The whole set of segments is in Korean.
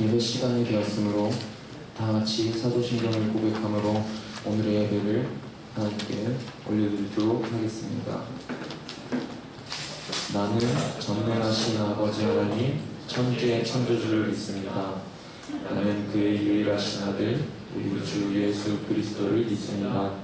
예배 시간이 되었으므로 다 같이 사도신경을 고백함으로 오늘의 예배를 하나님께 올려드리도록 하겠습니다. 나는 전능하신 아버지 하나님 천지의 창조주를 믿습니다. 나는 그의 유일하신 아들 우리 주 예수 그리스도를 믿습니다.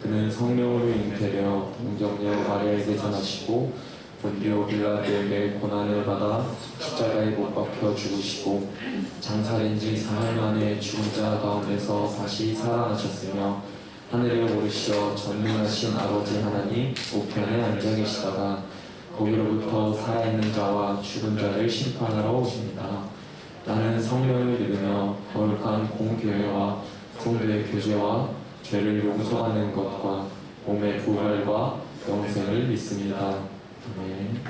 그는 성령으로 잉태되어 동정녀 마리아에게 전하시고 본디오 빌라도에게 고난을 받아 십자가에 못 박혀 죽으시고 장사된 지 사흘 만에 죽은 자 가운데서 다시 살아나셨으며 하늘에 오르시어 전능하신 아버지 하나님 우편에 앉아 계시다가 거기로부터 살아있는 자와 죽은 자를 심판하러 오십니다. 나는 성령을 믿으며 거룩한 공교회와 성도의 교제와 죄를 용서하는 것과 몸의 부활과 영생을 믿습니다. 아멘.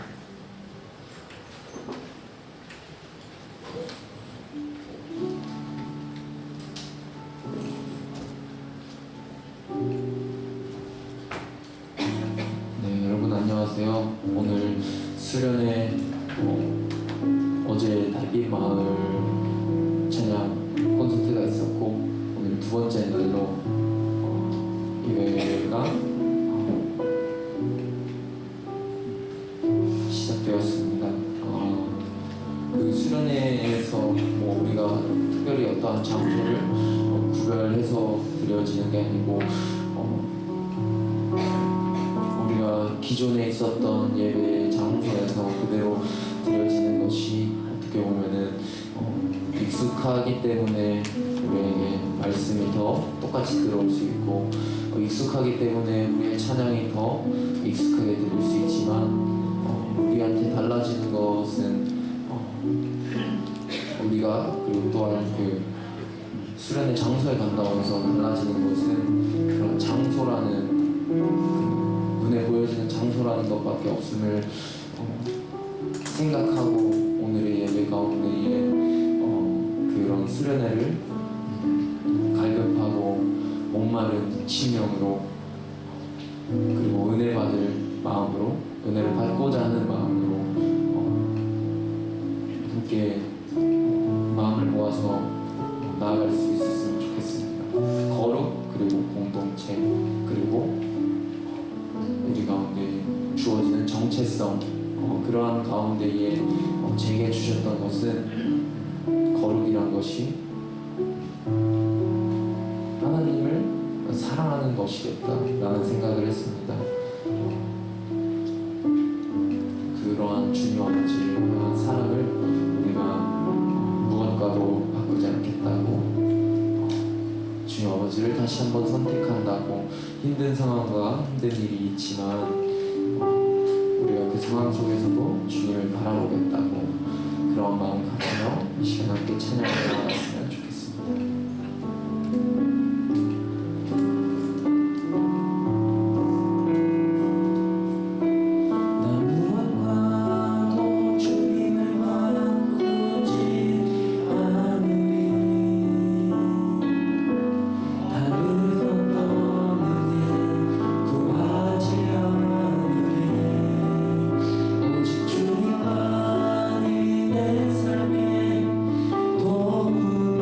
네, 여러분 안녕하세요. 오늘 수련회 어제 달빛 마을 찬양 콘서트가 있었고 오늘 두 번째 날로 예배가 시작되었습니다. 그 수련회에서 우리가 특별히 어떠한 장소를 구별해서 드려지는 게 아니고 우리가 기존에 있었던 예배 장소에서 그대로 드려지는 것이 어떻게 보면은 익숙하기 때문에 우리에게 말씀이 더 똑같이 들어올 수 있고 익숙하기 때문에 우리의 찬양이 더 익숙하게 들릴 수 있지만 우리한테 달라지는 것은 우리가 그리고 또한 그 수련의 장소에 간다고 해서 달라지는 것은 그런 장소라는 그 눈에 보여지는 장소라는 것밖에 없음을 생각하고 오늘의 예배 가운데에 그런 수련회를 갈급하고 목마른 심령으로 그리고 은혜 받을 마음으로 은혜를 받고자 하는 마음으로 함께 마음을 모아서 나아갈 수 있었으면 좋겠습니다. 거룩 그리고 공동체 그리고 우리 가운데 주어지는 정체성 그러한 가운데에 제게 주셨던 것은 거룩이란 것이 하나님을 사랑하는 것이겠다라는 생각을 했습니다. 그러한 주님 아버지를 향한 사랑을 우리가 무엇과도 바꾸지 않겠다고 주님 아버지를 다시 한번 선택한다고 힘든 상황과 힘든 일이 있지만 우리가 그 상황 속에서도 주님을 바라보겠다고 그런 마음 가지며 이 시간 함께 찬양을 나갔으면 좋겠습니다. 오직 주님만이 내 삶에 도움을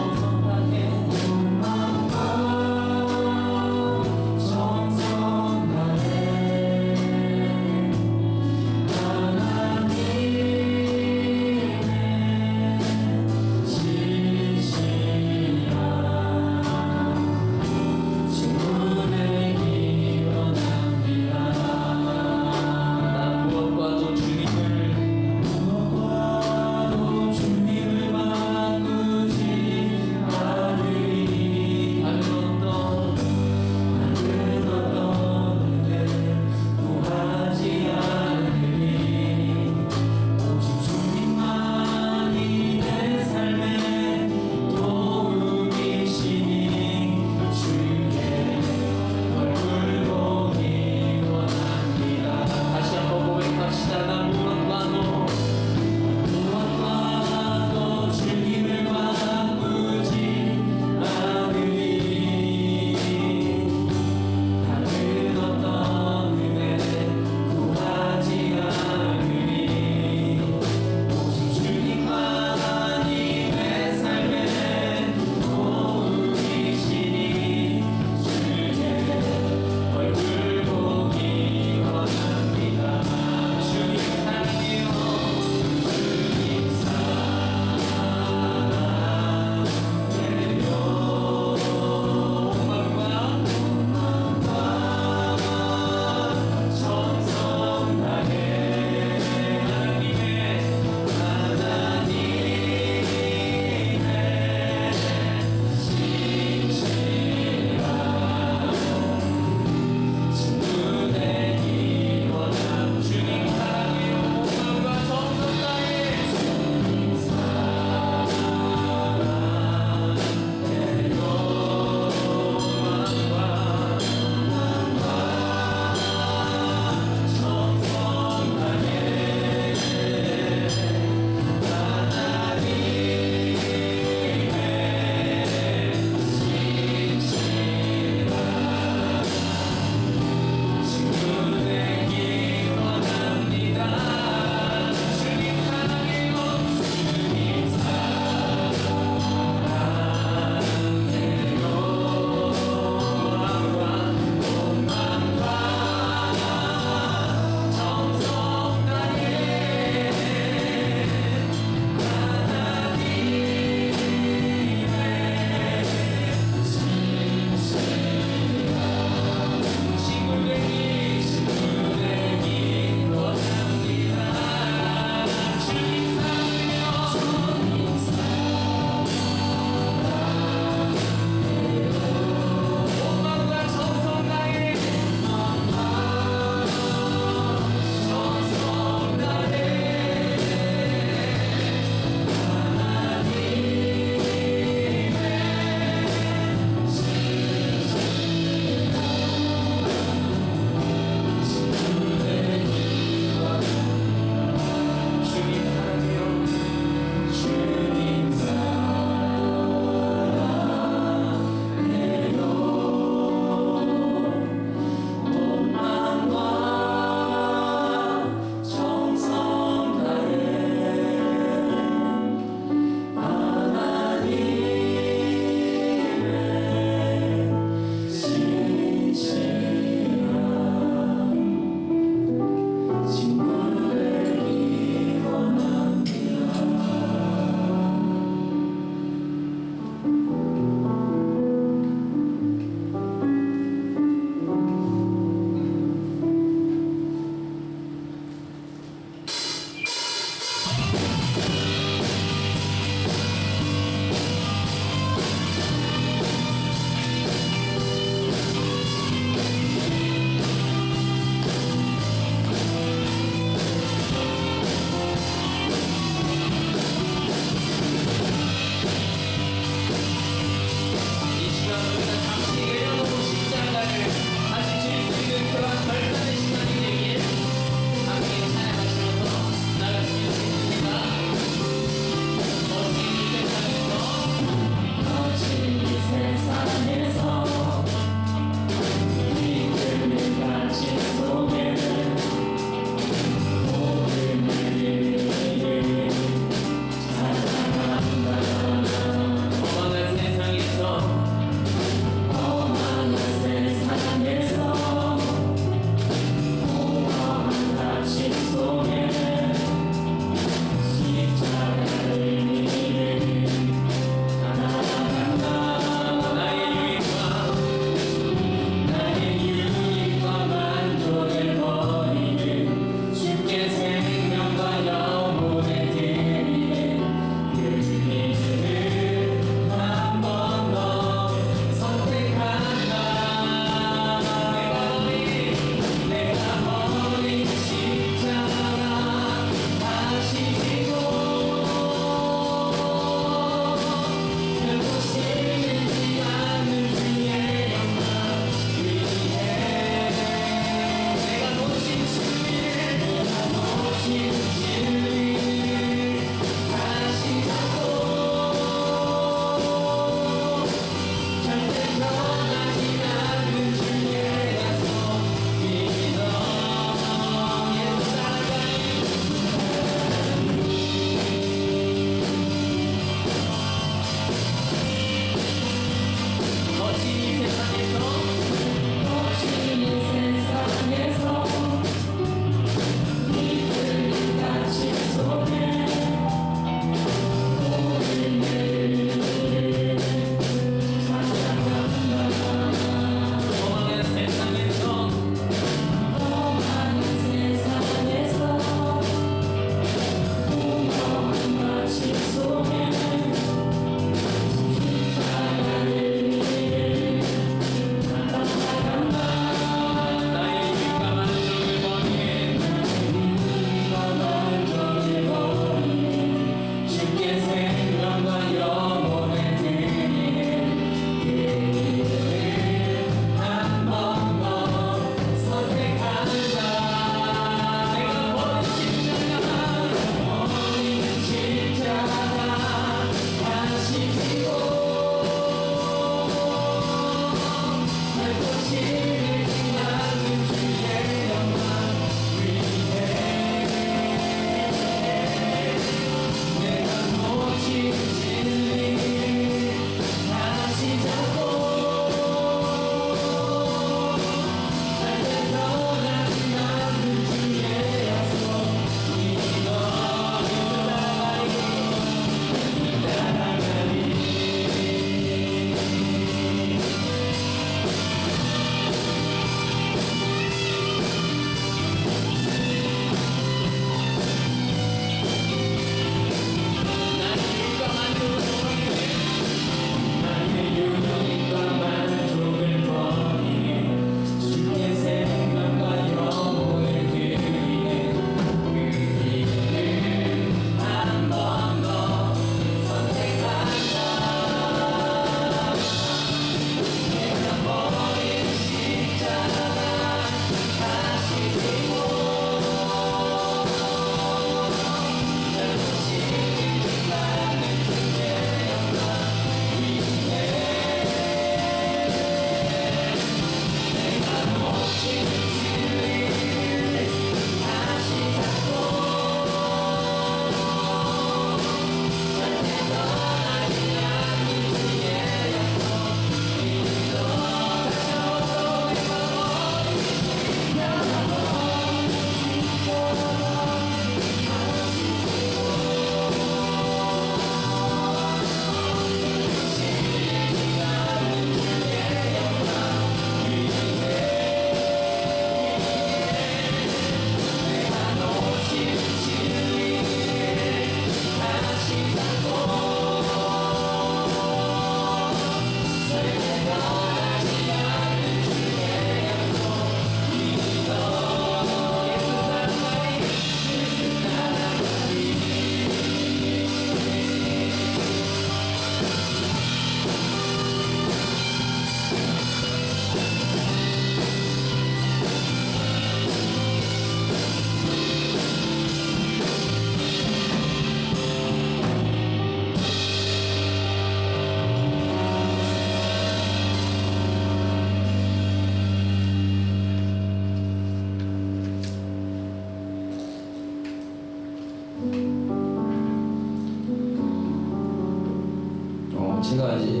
제가 이제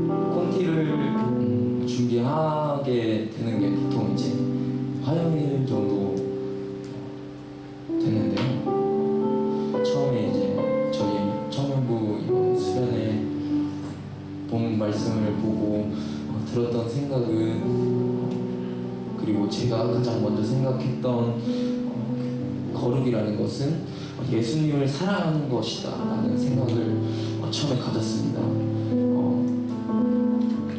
콘티를 준비하게 되는 게 보통 이제 화요일 정도 됐는데요. 처음에 이제 저희 청년부 이번에 수련회 본 말씀을 보고 들었던 생각은 그리고 제가 가장 먼저 생각했던 거룩이라는 것은 예수님을 사랑하는 것이다 라는 생각을 처음에 가졌습니다.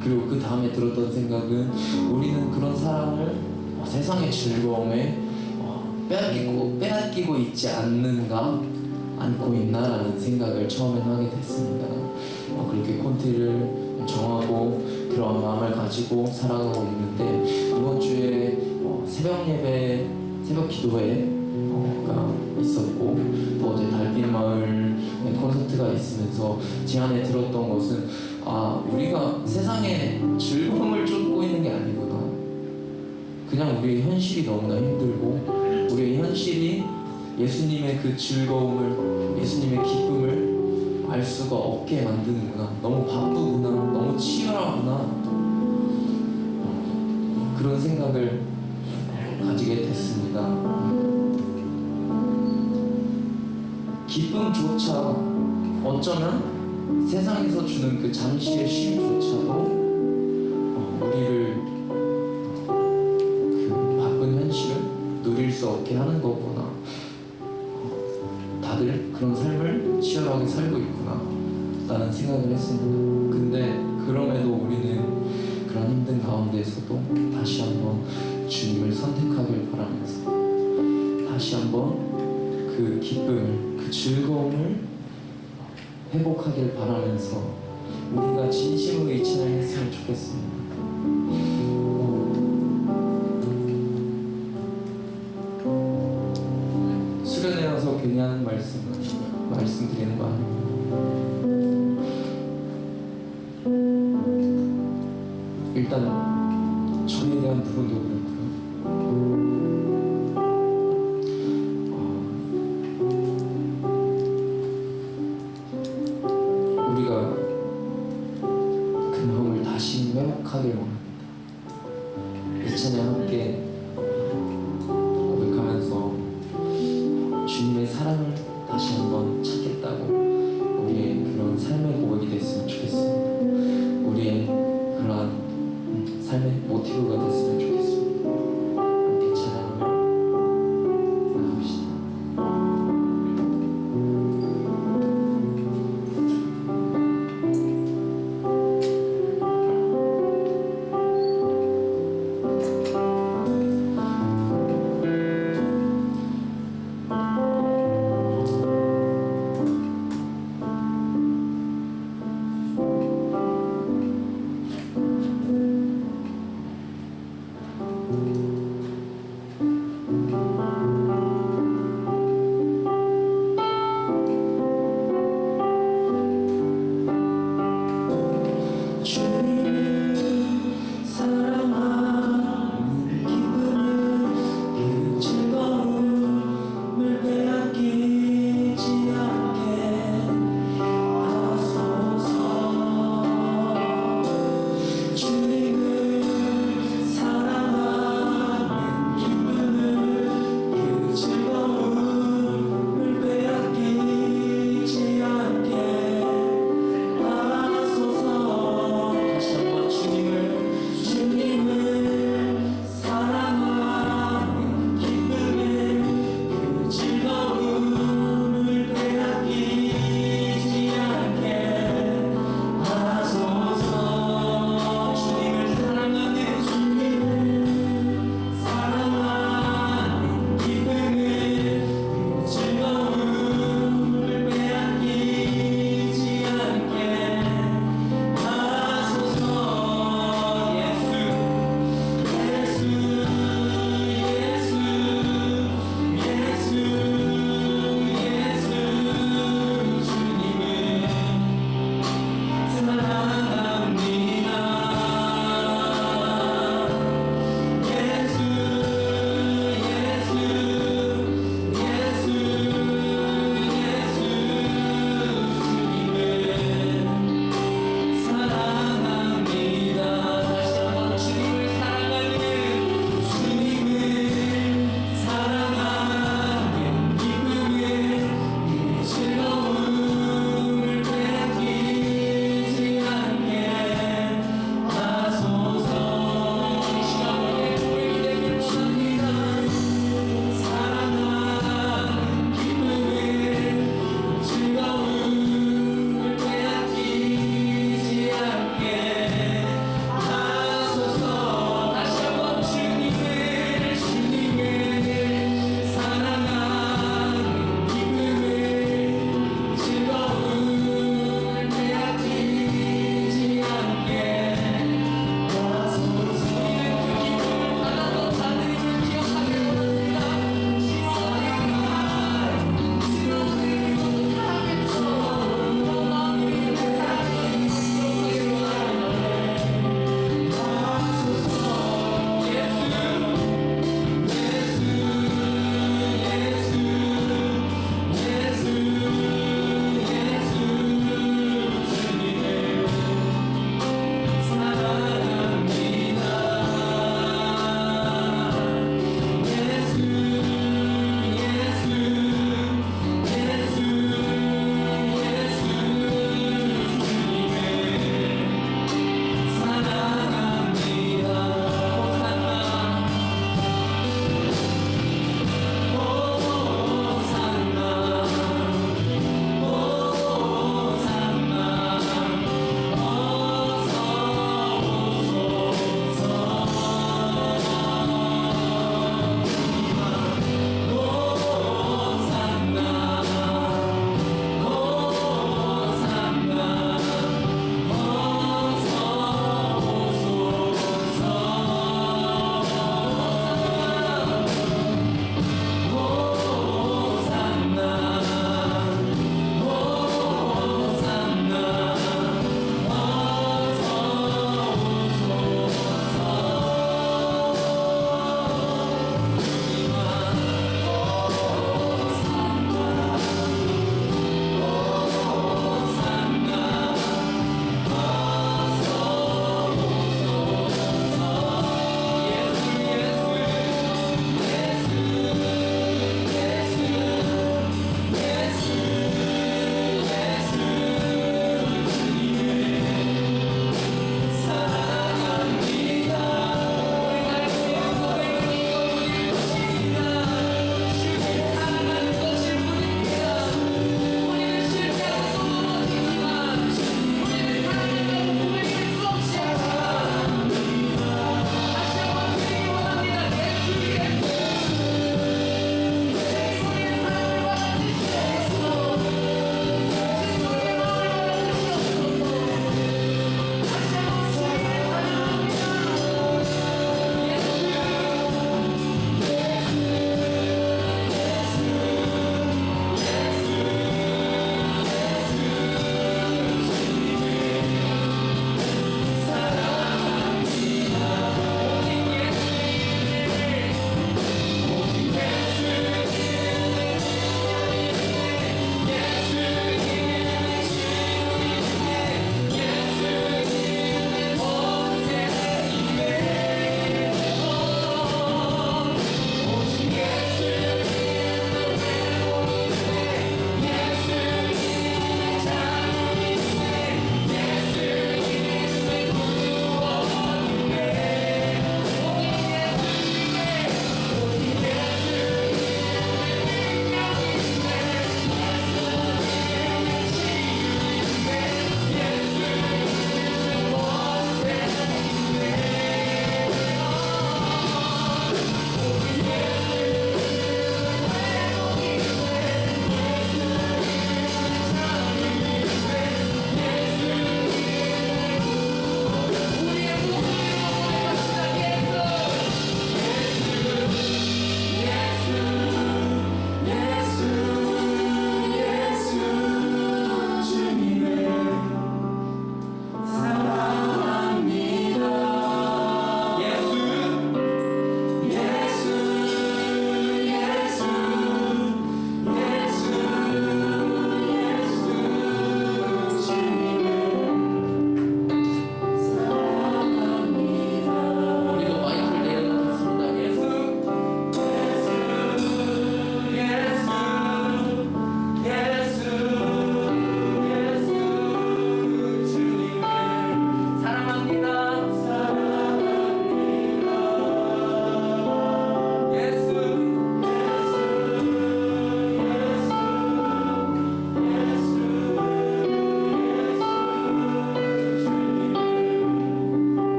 그리고 그 다음에 들었던 생각은 우리는 그런 사랑을 세상의 즐거움에 빼앗기고 있지 않고 있나라는 생각을 처음에 하게 됐습니다. 그렇게 콘티를 정하고 그런 마음을 가지고 살아가고 있는데 이번 주에 새벽 예배, 새벽 기도회가 있었고 또 어제 달빛마을 콘서트가 있으면서 제 안에 들었던 것은 우리가 세상에 즐거움을 쫓고 있는 게 아니구나. 그냥 우리의 현실이 너무나 힘들고 우리의 현실이 예수님의 그 즐거움을, 예수님의 기쁨을 알 수가 없게 만드는구나. 너무 바쁘구나. 너무 치열하구나. 그런 생각을 가지게 됐습니다. 기쁨조차 어쩌면 세상에서 주는 그 잠시의 쉼조차도 우리를 그 바쁜 현실을 누릴 수 없게 하는 거구나. 다들 그런 삶을 치열하게 살고 있구나 라는 생각을 했습니다. 근데 그럼에도 우리는 그런 힘든 가운데에서도 다시 한번 주님을 선택하길 바라면서 다시 한번 그 기쁨을, 그 즐거움을 회복하길 바라면서 우리가 진심으로 이 찬양을 했으면 좋겠습니다. 수련회 와서 괜히 하는 말씀드리는 거 아니에요. 일단 저에 대한 부분도 그렇고요. 우리가 그 마음을 다시 회복하길 원합니다. 이 찬양 함께 고백하면서 주님의 사랑을 다시 한번 찾겠다고 우리의 그런 삶의 고백이 됐으면 좋겠습니다. 우리의 그러한 삶의 모티브가 됐으면 좋겠습니다. 함께 찬양하며 나갑시다. 다시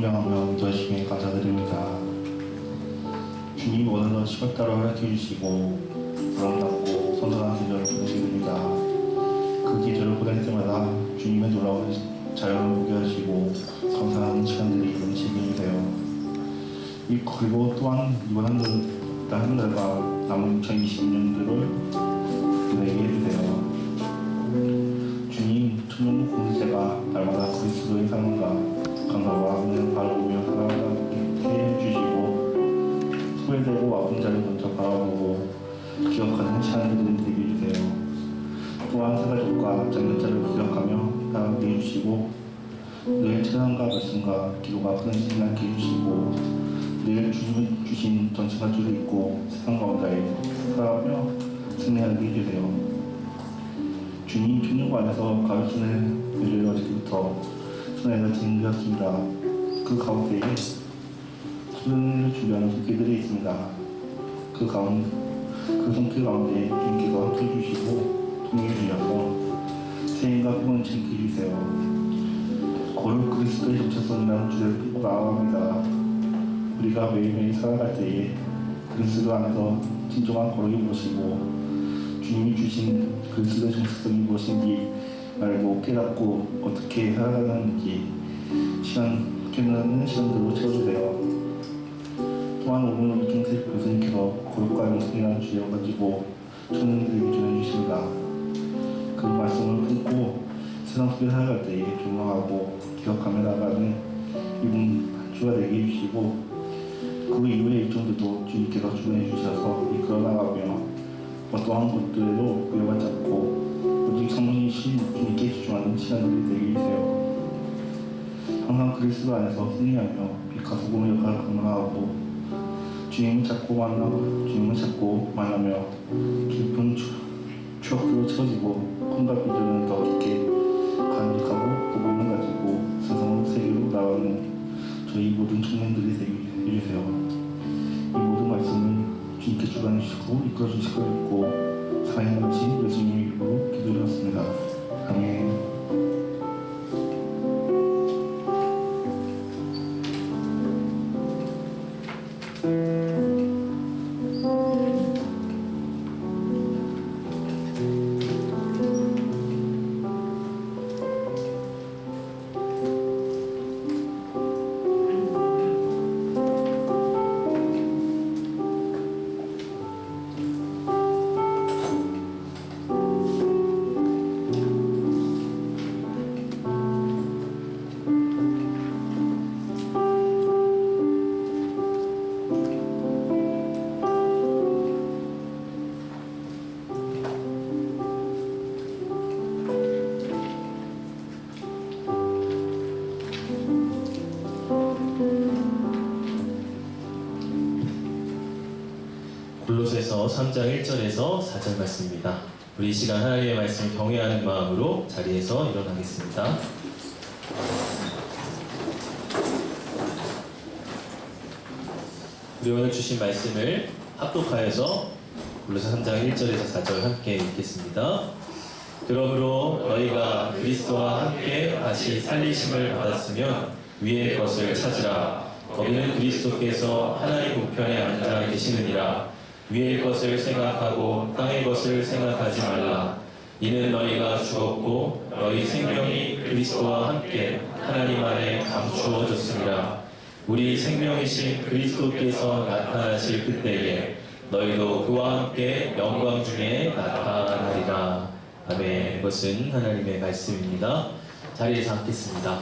존경하며 믿어주시면 감사드립니다. 주님 오늘도 시간 따라 허락해 주시고 아름답고 선선한 계절을 보내주십니다. 그 계절을 보낼 때마다 주님의 놀라운 자연을 보게 하시고 감사한 시간들이 넘치게 해주세요. 그리고 또한 이번 한 달과 남은 2020년들을 보내게 해주세요. 주님, 천년국 공동체가 날마다 그리스도의 삶과 감사와 은혜를 바라보며 살아가게 해주시고 소외되고 아픈 자를 먼저 바라보고 기억하는 시간들이 되게 해주세요. 또한 새가족과 장년자를 기억하며 나가게 해주시고 늘 찬양과 말씀과 기도가 끊어지지 않게 해주시고 늘 주님이 주신 전체가 줄을 입고 세상 가운데 살아가며 승리하게 해주세요. 주님, 천년국 안에서 가르치는 일을 어저께부터 손에다 진행되었습니다. 그 가운데에 수련을 준비하는 손길들이 있습니다. 그 손길 가운데 주님께서 함께 해주시고 통일해 주셔서 세임과 피곤을 챙겨 해주세요. 고를 그리스도의 정체성이라는 주제를 끌고 나아갑니다. 우리가 매일매일 살아갈 때에 그리스도 안에서 진정한 거룩이 무엇이고 주님이 주신 그리스도의 정체성이 무엇인지 알고 깨닫고 어떻게 살아가는지 깨닫는 시간들로 채워주세요. 또한 오늘 이중택 교수님께서 거룩과 영성이라는 주제を가지고 청년들에게 전해주십니다. 그 말씀을 품고 세상 속에 살아갈 때에 존경하고 기억하며 나가는 이분 한 주가 되게 해주시고 그 이후의 일정들도 주님께서 주관해 주셔서 이끌어 나가며 어떠한 것들에도 구애받지 않고 오직 성령이신 주님께 집중하는 시간들이 되게 해주세요. 항상 그리스도 안에서 승리하며 빛과 소금의 역할을 감당하고 주님을 찾고 만나며 깊은 추억으로 채워지고 꿈과 비전을 더 깊게 간직하고 복음을 가지고 세상 세계로 나가는 저희 모든 청년들이 되게 해주세요. 이 모든 말씀을 주님께 주관해 주시고 이끌어 주실 걸 믿고 사랑의 같이 예수님의 이름으로 기도드렸습니다. 아멘. 골로새서 3장 1절에서 4절 말씀입니다. 우리 이 시간 하나님의 말씀을 경외하는 마음으로 자리에서 일어나겠습니다. 우리 오늘 주신 말씀을 합독하여서 골로새 3장 1절에서 4절 함께 읽겠습니다. 그러므로 너희가 그리스도와 함께 다시 살리심을 받았으면 위의 것을 찾으라. 거기는 그리스도께서 하나님 우편에 앉아 계시느니라. 위의 것을 생각하고 땅의 것을 생각하지 말라. 이는 너희가 죽었고 너희 생명이 그리스도와 함께 하나님 안에 감추어졌습니다. 우리 생명이신 그리스도께서 나타나실 그때에 너희도 그와 함께 영광 중에 나타나리라. 아멘. 이것은 하나님의 말씀입니다. 자리에서 앉겠습니다.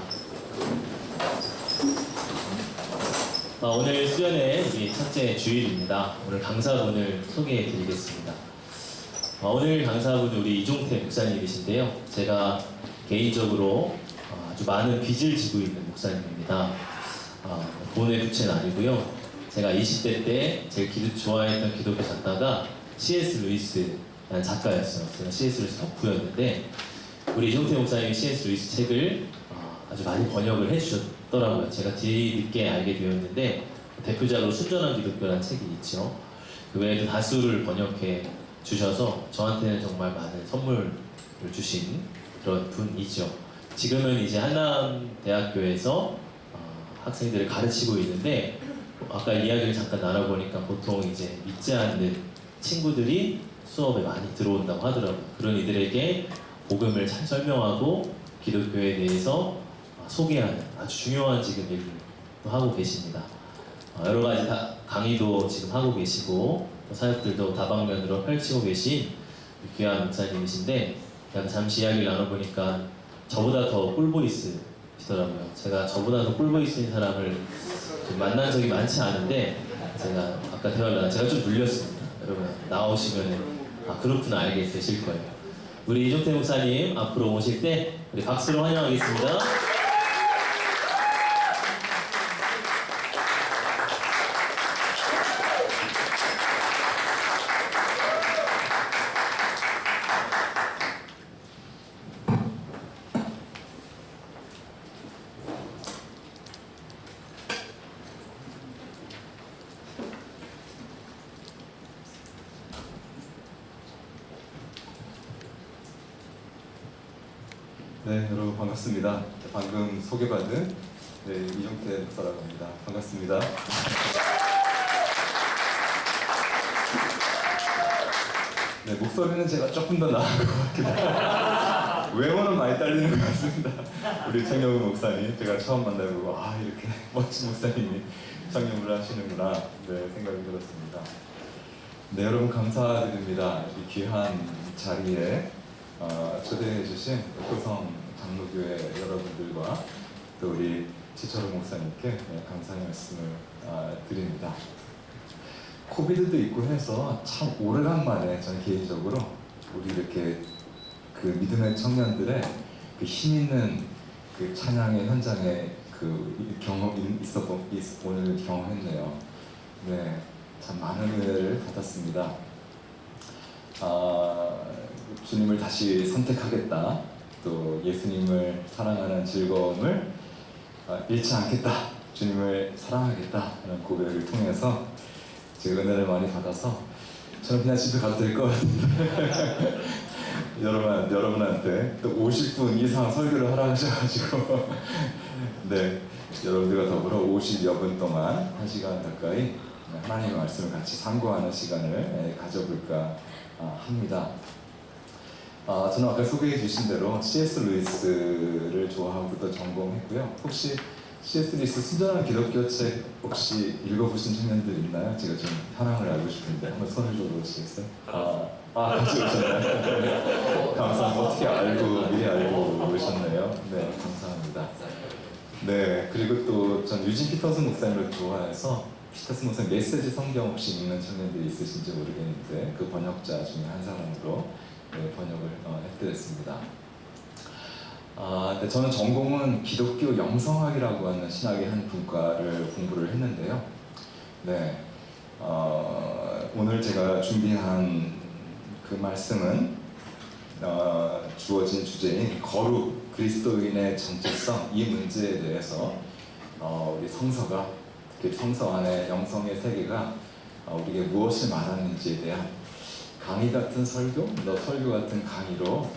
오늘 수련회 우리 첫째 주일입니다. 오늘 강사분을 소개해 드리겠습니다. 오늘 강사분은 우리 이종택 목사님이신데요. 제가 개인적으로 아주 많은 빚을 지고 있는 목사님입니다. 돈의 부채는 아니고요. 제가 20대 때 제일 좋아했던 기독교 작가가 C.S. 루이스라는 작가였어요. 제가 C.S. 루이스 덕후였는데 우리 이종택 목사님이 C.S. 루이스 책을 아주 많이 번역을 해주셨더라고요. 제가 뒤늦게 알게 되었는데 대표작으로 순전한 기독교라는 책이 있죠. 그 외에도 다수를 번역해 주셔서 저한테는 정말 많은 선물을 주신 그런 분이죠. 지금은 이제 한남대학교에서 학생들을 가르치고 있는데 아까 이야기를 잠깐 나눠보니까 보통 이제 믿지 않는 친구들이 수업에 많이 들어온다고 하더라고요. 그런 이들에게 복음을 잘 설명하고 기독교에 대해서 소개하는 아주 중요한 지금 일을 또 하고 계십니다. 여러 가지 강의도 지금 하고 계시고 또 사역들도 다방면으로 펼치고 계신 귀한 목사님이신데 제가 잠시 이야기를 나눠보니까 저보다 더 꿀보이스시더라고요. 제가 저보다 더 꿀보이스인 사람을 만난 적이 많지 않은데 제가 아까 대화를 나누다 제가 좀 눌렸습니다. 여러분 나오시면 그렇구나 알게 되실 거예요. 우리 이종태 목사님 앞으로 오실 때 우리 박수로 환영하겠습니다. 네, 여러분 반갑습니다. 방금 소개받은 이종태 목사라고 합니다. 반갑습니다. 네, 목소리는 제가 조금 더 나은 것 같기도 하고 외모는 많이 딸리는 것 같습니다. 우리 청년부 목사님, 제가 처음 만나보고 이렇게 멋진 목사님이 청년부를 하시는구나 생각이 들었습니다. 네, 여러분 감사드립니다. 이 귀한 자리에 초대해 주신 효성 장로교회 여러분들과 또 우리 지철호 목사님께 감사의 말씀을 드립니다. 코비드도 있고 해서 참 오래간만에 저는 개인적으로 우리 이렇게 그 믿음의 청년들의 그 힘 있는 그 찬양의 현장에 그 경험이 오늘 경험했네요. 네, 참 많은 은혜를 받았습니다. 주님을 다시 선택하겠다. 또 예수님을 사랑하는 즐거움을 잃지 않겠다. 주님을 사랑하겠다. 라는 고백을 통해서 제가 은혜를 많이 받아서 저는 그냥 집에 가도 될 것 같은데 여러분한테 또 50분 이상 설교를 하라 하셔가지고 네, 여러분들과 더불어 50여 분 동안 1시간 가까이 하나님의 말씀을 같이 상고하는 시간을 가져볼까 합니다. 저는 아까 소개해 주신 대로 C.S. 루이스를 좋아하고 또 전공했고요. 혹시 C.S. 루이스 순전한 기독교 책 혹시 읽어보신 청년들 있나요? 제가 좀 현황을 알고 싶은데 한번 손을 들어보시겠어요? 같이 오셨나요? 감사합니다. 어떻게 미리 알고 오셨네요. 네, 감사합니다. 네, 그리고 또 전 유진 피터슨 목사님을 좋아해서 피터슨 목사님 메시지 성경 혹시 읽는 청년들이 있으신지 모르겠는데 그 번역자 중에 한 사람으로 번역을 해드렸습니다. 근데 저는 전공은 기독교 영성학이라고 하는 신학의 한 분과를 공부를 했는데요. 네, 오늘 제가 준비한 그 말씀은 주어진 주제인 거룩, 그리스도인의 정체성 이 문제에 대해서 우리 성서가 특히 성서 안에 영성의 세계가 우리에게 무엇을 말하는지에 대한 강의 같은 설교, 설교 같은 강의로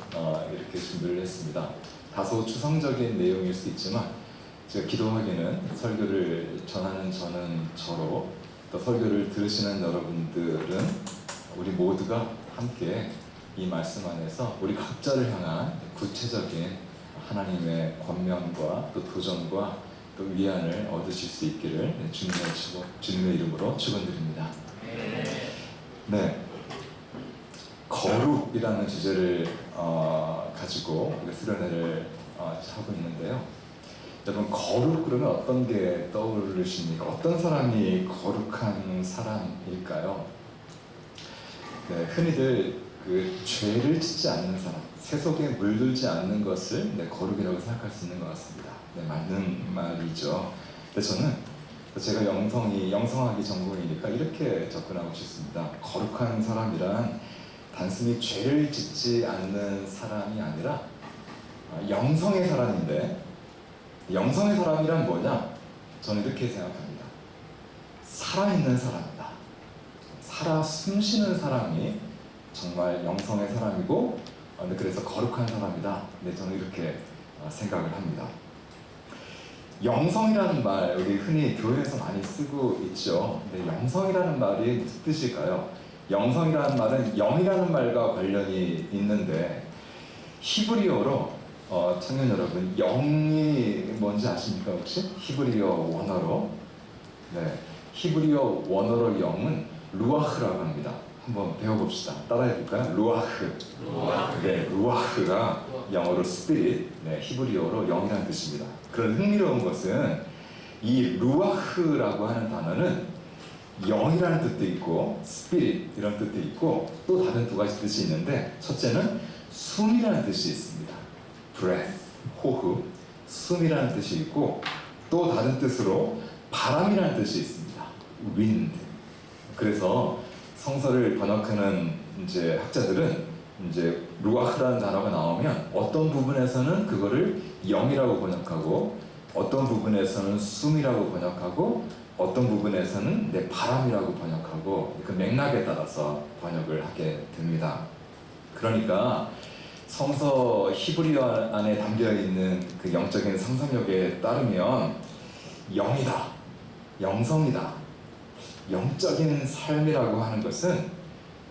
이렇게 준비를 했습니다. 다소 추상적인 내용일 수 있지만 제가 기도하기는 설교를 전하는 저는 저로 또 설교를 들으시는 여러분들은 우리 모두가 함께 이 말씀 안에서 우리 각자를 향한 구체적인 하나님의 권면과 또 도전과 또 위안을 얻으실 수 있기를 주님의 이름으로 축원드립니다. 네, 거룩이라는 주제를 가지고 우리가 수련회를 하고 있는데요. 여러분 거룩 그러면 어떤 게 떠오르십니까? 어떤 사람이 거룩한 사람일까요? 네, 흔히들 그 죄를 짓지 않는 사람, 세속에 물들지 않는 것을 거룩이라고 생각할 수 있는 것 같습니다. 네, 맞는 말이죠. 근데 저는 제가 영성학이 전공이니까 이렇게 접근하고 싶습니다. 거룩한 사람이란 단순히 죄를 짓지 않는 사람이 아니라 영성의 사람인데 영성의 사람이란 뭐냐? 저는 이렇게 생각합니다. 살아있는 사람이다. 살아 숨쉬는 사람이 정말 영성의 사람이고 그래서 거룩한 사람이다. 네, 저는 이렇게 생각을 합니다. 영성이라는 말 우리 흔히 교회에서 많이 쓰고 있죠. 근데 영성이라는 말이 무슨 뜻일까요? 영성이라는 말은 영이라는 말과 관련이 있는데 히브리어로 청년 여러분 영이 뭔지 아십니까 혹시? 히브리어 원어로 히브리어 원어로 영은 루아흐라고 합니다. 한번 배워봅시다. 따라해볼까요? 루아흐. 네, 루아흐가 영어로 스피릿, 히브리어로 영이라는 뜻입니다. 그런 흥미로운 것은 이 루아흐라고 하는 단어는 영이라는 뜻도 있고 스피릿 이런 뜻도 있고 또 다른 두 가지 뜻이 있는데 첫째는 숨이라는 뜻이 있습니다. breath, 호흡, 숨이라는 뜻이 있고 또 다른 뜻으로 바람이라는 뜻이 있습니다. wind. 그래서 성서를 번역하는 이제 학자들은 이제 루아흐라는 단어가 나오면 어떤 부분에서는 그거를 영이라고 번역하고 어떤 부분에서는 숨이라고 번역하고 어떤 부분에서는 바람이라고 번역하고 그 맥락에 따라서 번역을 하게 됩니다. 그러니까 성서 히브리어 안에 담겨있는 그 영적인 상상력에 따르면 영이다, 영성이다, 영적인 삶이라고 하는 것은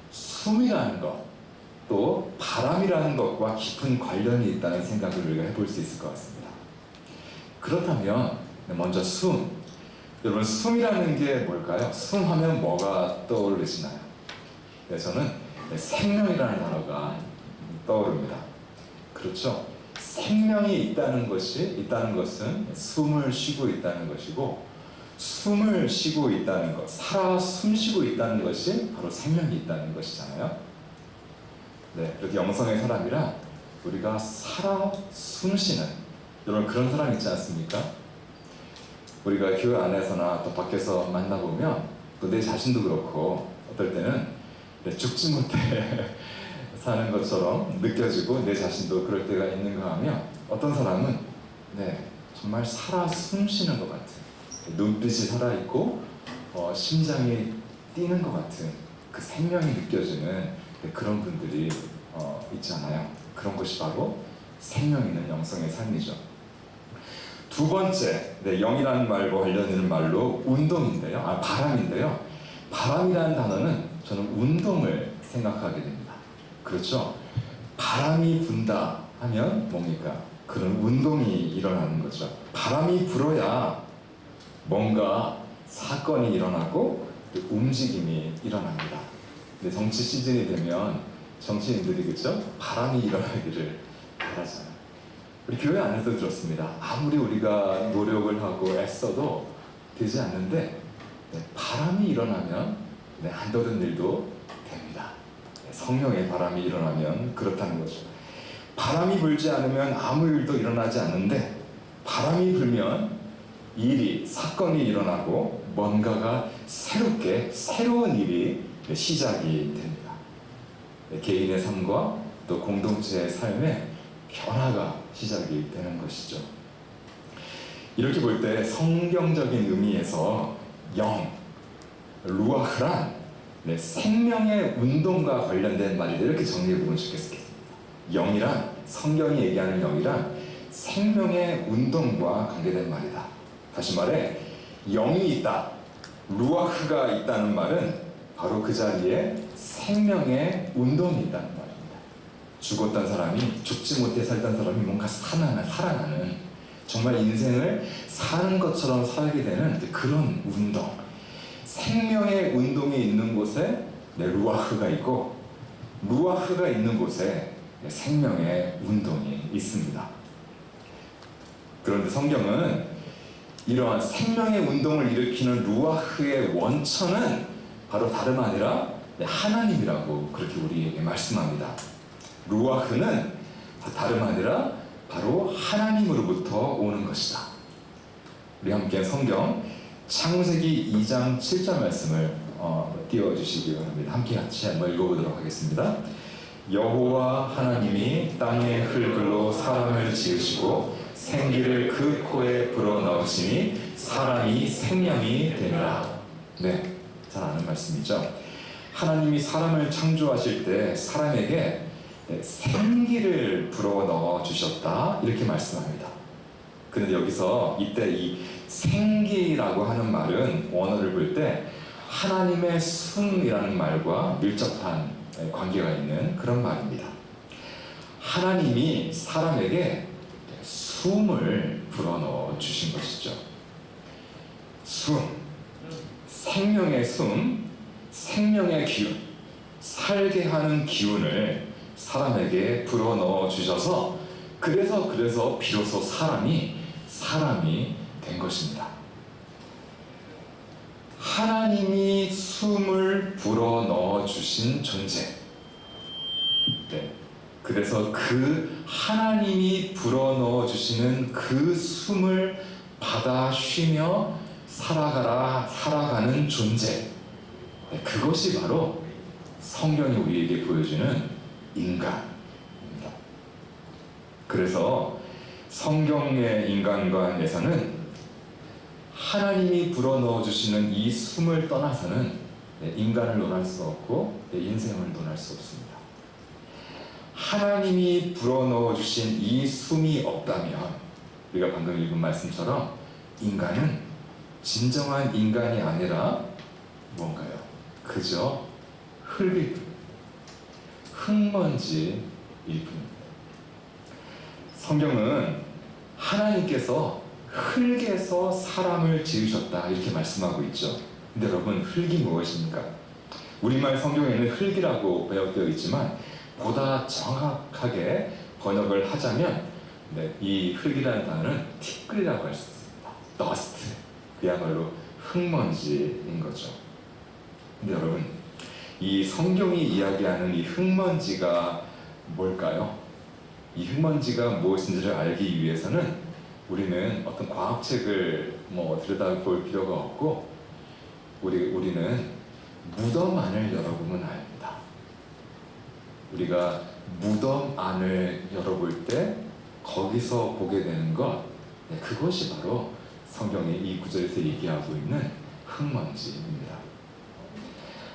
숨이라는 것, 또 바람이라는 것과 깊은 관련이 있다는 생각을 우리가 해볼 수 있을 것 같습니다. 그렇다면 먼저 숨, 여러분 숨이라는 게 뭘까요? 숨 하면 뭐가 떠오르시나요? 네, 저는 생명이라는 단어가 떠오릅니다. 그렇죠? 생명이 있다는 것은 숨을 쉬고 있다는 것이고 숨을 쉬고 있다는 것, 살아 숨쉬고 있다는 것이 바로 생명이 있다는 것이잖아요. 네, 그래서 영성의 사람이라 우리가 살아 숨쉬는 여러분 그런 사람 있지 않습니까? 우리가 교회 안에서나 또 밖에서 만나보면 또 내 자신도 그렇고 어떨 때는 죽지 못해 사는 것처럼 느껴지고 내 자신도 그럴 때가 있는가 하면 어떤 사람은 정말 살아 숨쉬는 것 같은 눈빛이 살아있고 심장이 뛰는 것 같은 그 생명이 느껴지는 그런 분들이 있잖아요. 그런 것이 바로 생명 있는 영성의 삶이죠. 두 번째, 영이라는 말과 관련되는 말로 운동인데요. 바람인데요. 바람이라는 단어는 저는 운동을 생각하게 됩니다. 그렇죠? 바람이 분다 하면 뭡니까? 그런 운동이 일어나는 거죠. 바람이 불어야 뭔가 사건이 일어나고 움직임이 일어납니다. 근데 정치 시즌이 되면 정치인들이 그렇죠? 바람이 일어나기를 바라잖아요. 우리 교회 안에서 들었습니다. 아무리 우리가 노력을 하고 애써도 되지 않는데 바람이 일어나면 안 되는 일도 됩니다. 성령의 바람이 일어나면 그렇다는 거죠. 바람이 불지 않으면 아무 일도 일어나지 않는데 바람이 불면 사건이 일어나고 뭔가가 새로운 일이 시작이 됩니다. 개인의 삶과 또 공동체의 삶에 변화가 시작이 되는 것이죠. 이렇게 볼 때 성경적인 의미에서 영, 루아흐란 생명의 운동과 관련된 말이다 이렇게 정리해보면 좋겠습니다. 영이란 성경이 얘기하는 영이란 생명의 운동과 관계된 말이다. 다시 말해 영이 있다, 루아흐가 있다는 말은 바로 그 자리에 생명의 운동이 있다는 말입니다. 죽었던 사람이 죽지 못해 살던 사람이 뭔가 살아나는 정말 인생을 사는 것처럼 살게 되는 그런 운동, 생명의 운동이 있는 곳에 루아흐가 있고 루아흐가 있는 곳에 생명의 운동이 있습니다. 그런데 성경은 이러한 생명의 운동을 일으키는 루아흐의 원천은 바로 다름 아니라 하나님이라고 그렇게 우리에게 말씀합니다. 루아흐는 다름 아니라 바로 하나님으로부터 오는 것이다. 우리 함께 성경 창세기 2장 7절 말씀을 띄워주시기 바랍니다. 함께 같이 한번 읽어보도록 하겠습니다. 여호와 하나님이 땅의 흙으로 사람을 지으시고 생기를 그 코에 불어넣으시니 사람이 생명이 되니라. 네, 잘 아는 말씀이죠. 하나님이 사람을 창조하실 때 사람에게 생기를 불어넣어 주셨다 이렇게 말씀합니다. 그런데 여기서 이때 이 생기라고 하는 말은 원어를 볼 때 하나님의 숨이라는 말과 밀접한 관계가 있는 그런 말입니다. 하나님이 사람에게 숨을 불어넣어 주신 것이죠. 숨, 생명의 숨, 생명의 기운, 살게 하는 기운을 사람에게 불어넣어 주셔서 그래서 비로소 사람이 된 것입니다. 하나님이 숨을 불어넣어 주신 존재. 네. 그래서 그 하나님이 불어넣어 주시는 그 숨을 받아 쉬며 살아가는 존재. 네, 그것이 바로 성경이 우리에게 보여주는 인간입니다. 그래서 성경의 인간관에서는 하나님이 불어넣어 주시는 이 숨을 떠나서는 인간을 논할 수 없고 인생을 논할 수 없습니다. 하나님이 불어넣어 주신 이 숨이 없다면 우리가 방금 읽은 말씀처럼 인간은 진정한 인간이 아니라 뭔가요? 그저 흙일 뿐, 흙먼지일 뿐입니다. 성경은 하나님께서 흙에서 사람을 지으셨다 이렇게 말씀하고 있죠. 근데 여러분, 흙이 무엇입니까? 우리말 성경에는 흙이라고 배역되어 있지만 보다 정확하게 번역을 하자면 이 흙이라는 단어는 티끌이라고 할 수 있습니다. dust, 그야말로 흙먼지인 거죠. 근데 여러분, 이 성경이 이야기하는 이 흙먼지가 뭘까요? 이 흙먼지가 무엇인지를 알기 위해서는 우리는 어떤 과학책을 들여다볼 필요가 없고 우리는 무덤 안을 열어보면 압니다. 우리가 무덤 안을 열어볼 때 거기서 보게 되는 것, 그것이 바로 성경이 이 구절에서 얘기하고 있는 흙먼지입니다.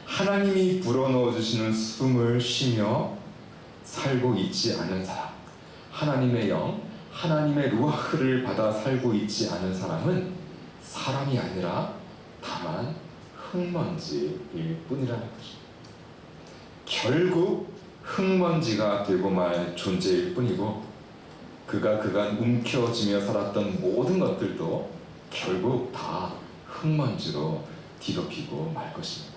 하나님이 불어넣어 주시는 숨을 쉬며 살고 있지 않은 사람, 하나님의 영, 하나님의 루아흐를 받아 살고 있지 않은 사람은 사람이 아니라 다만 흙먼지일 뿐이라는 것입니다. 결국 흙먼지가 되고 말 존재일 뿐이고 그가 그간 움켜쥐며 살았던 모든 것들도 결국 다 흙먼지로 뒤덮이고 말 것입니다.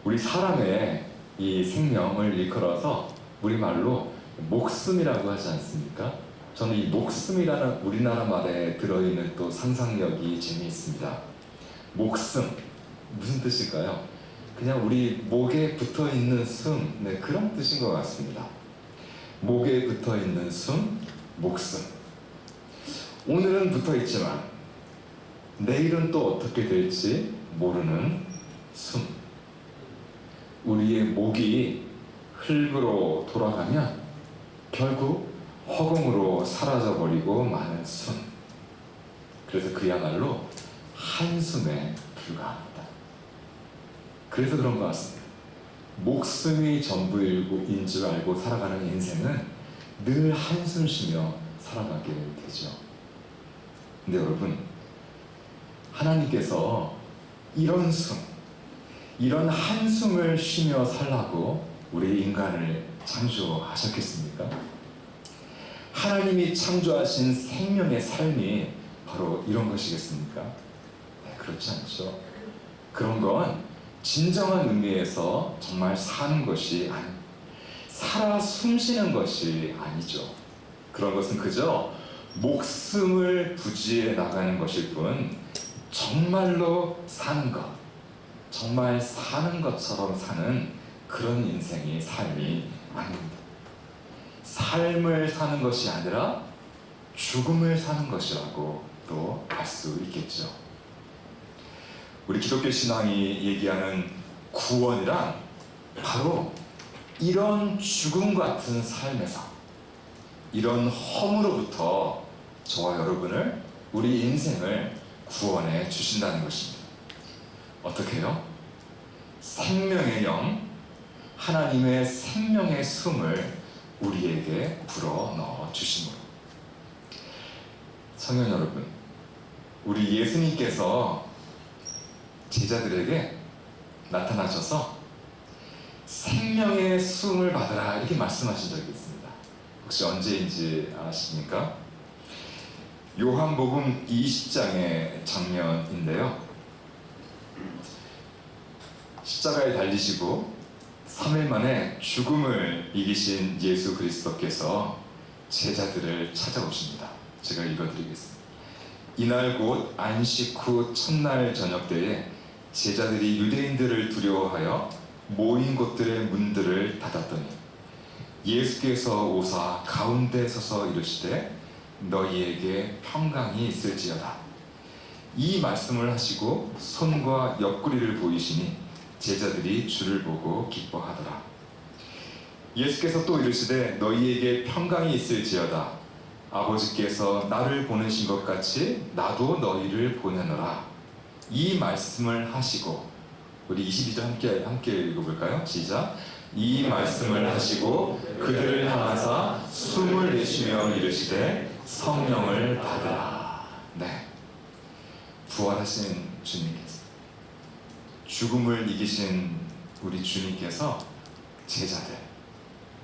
우리 사람의 이 생명을 일컬어서 우리말로 목숨이라고 하지 않습니까? 저는 이 목숨이라는 우리나라 말에 들어있는 또 상상력이 재미있습니다. 목숨, 무슨 뜻일까요? 그냥 우리 목에 붙어있는 숨, 그런 뜻인 것 같습니다. 목에 붙어있는 숨, 목숨. 오늘은 붙어있지만 내일은 또 어떻게 될지 모르는 숨. 우리의 목이 흙으로 돌아가면 결국 허공으로 사라져버리고 마는 숨. 그래서 그야말로 한숨에 불과합니다. 그래서 그런 것 같습니다. 목숨이 전부인 줄 알고 살아가는 인생은 늘 한숨 쉬며 살아가게 되죠. 근데 여러분, 하나님께서 이런 숨, 이런 한숨을 쉬며 살라고 우리 인간을 창조하셨겠습니까? 하나님이 창조하신 생명의 삶이 바로 이런 것이겠습니까? 그렇지 않죠. 그런 건 진정한 의미에서 정말 사는 것이 살아 숨쉬는 것이 아니죠. 그런 것은 그저 목숨을 부지해 나가는 것일 뿐 정말로 사는 것, 정말 사는 것처럼 사는 그런 인생이 삶이 아닙니다. 삶을 사는 것이 아니라 죽음을 사는 것이라고 또 할 수 있겠죠. 우리 기독교 신앙이 얘기하는 구원이란 바로 이런 죽음 같은 삶에서, 이런 험으로부터 저와 여러분을, 우리 인생을 구원해 주신다는 것입니다. 어떻게 해요? 생명의 영, 하나님의 생명의 숨을 우리에게 불어 넣어 주심으로. 성현 여러분, 우리 예수님께서 제자들에게 나타나셔서 생명의 숨을 받으라 이렇게 말씀하신 적이 있습니다. 혹시 언제인지 아십니까? 요한복음 20장의 장면인데요. 십자가에 달리시고 3일 만에 죽음을 이기신 예수 그리스도께서 제자들을 찾아오십니다. 제가 읽어드리겠습니다. 이날 곧 안식 후 첫날 저녁 때에 제자들이 유대인들을 두려워하여 모인 곳들의 문들을 닫았더니 예수께서 오사 가운데 서서 이르시되 너희에게 평강이 있을지어다. 이 말씀을 하시고 손과 옆구리를 보이시니 제자들이 주를 보고 기뻐하더라. 예수께서 또 이르시되 너희에게 평강이 있을지어다. 아버지께서 나를 보내신 것 같이 나도 너희를 보내노라. 이 말씀을 하시고, 우리 22절 함께 읽어볼까요? 시작. 이 말씀을 하시고 그들을 향하사 숨을 내쉬며 이르시되 성령을 받으라. 네, 부활하신 주님께서, 죽음을 이기신 우리 주님께서 제자들,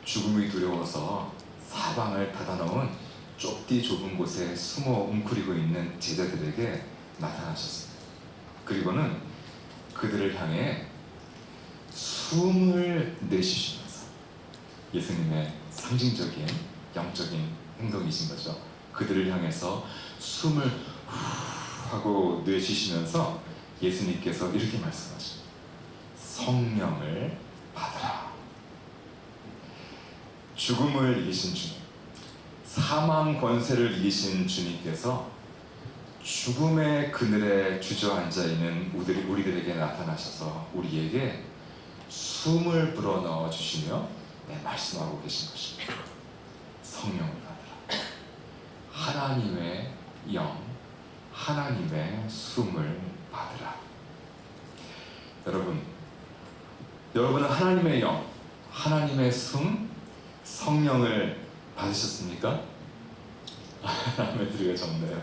죽음이 두려워서 사방을 닫아놓은 좁디 좁은 곳에 숨어 웅크리고 있는 제자들에게 나타나셨습니다. 그리고는 그들을 향해 숨을 내쉬시면서, 예수님의 상징적인 영적인 행동이신 거죠. 그들을 향해서 숨을 후 하고 내쉬시면서 예수님께서 이렇게 말씀하십니다. 성령을 받으라. 죽음을 이기신 주님, 사망 권세를 이기신 주님께서 죽음의 그늘에 주저앉아 있는 우리들에게 나타나셔서 우리에게 숨을 불어넣어 주시며 말씀하고 계신 것입니다. 성령을 받으라. 하나님의 영, 하나님의 숨을 받으라. 여러분은 하나님의 영, 하나님의 숨, 성령을 받으셨습니까? 아멘 드리기가 좋네요.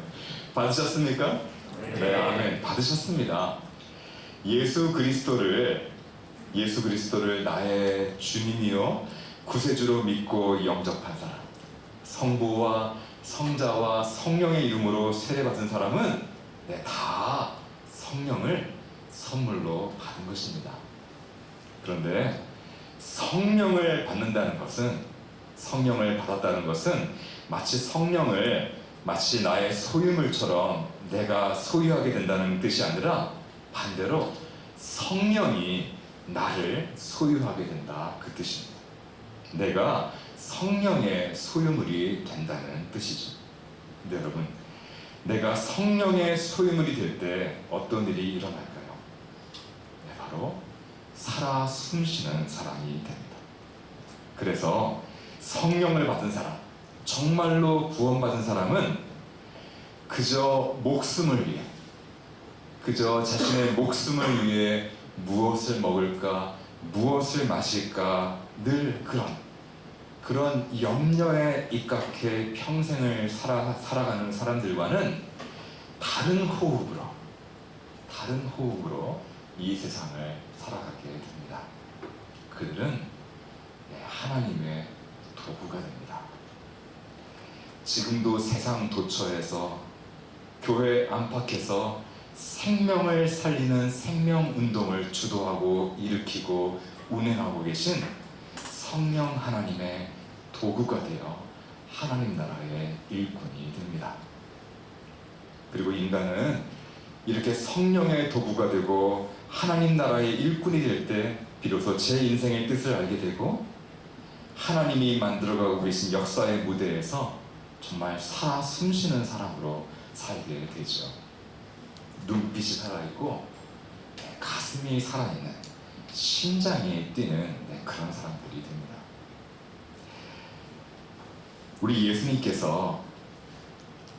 받으셨습니까? 네, 아멘. 받으셨습니다. 예수 그리스도를 나의 주님이요 구세주로 믿고 영접한 사람, 성부와 성자와 성령의 이름으로 세례받은 사람은 다 성령을 선물로 받은 것입니다. 그런데 성령을 받는다는 것은, 성령을 받았다는 것은 마치 성령을 마치 나의 소유물처럼 내가 소유하게 된다는 뜻이 아니라 반대로 성령이 나를 소유하게 된다, 그 뜻입니다. 내가 성령의 소유물이 된다는 뜻이죠. 근데 여러분, 내가 성령의 소유물이 될 때 어떤 일이 일어날까요? 바로 살아 숨쉬는 사람이 됩니다. 그래서 성령을 받은 사람, 정말로 구원받은 사람은 그저 목숨을 위해, 그저 자신의 목숨을 위해 무엇을 먹을까, 무엇을 마실까, 늘 그런 염려에 입각해 평생을 살아가는 사람들과는 다른 호흡으로 이 세상을 살아가게 됩니다. 그들은 하나님의 도구가 됩니다. 지금도 세상 도처에서, 교회 안팎에서 생명을 살리는 생명운동을 주도하고 일으키고 운행하고 계신 성령 하나님의 도구가 되어 하나님 나라의 일꾼이 됩니다. 그리고 인간은 이렇게 성령의 도구가 되고 하나님 나라의 일꾼이 될 때 비로소 제 인생의 뜻을 알게 되고 하나님이 만들어가고 계신 역사의 무대에서 정말 살아 숨쉬는 사람으로 살게 되죠. 눈빛이 살아있고 가슴이 살아있는, 심장이 뛰는 그런 사람들이 됩니다. 우리 예수님께서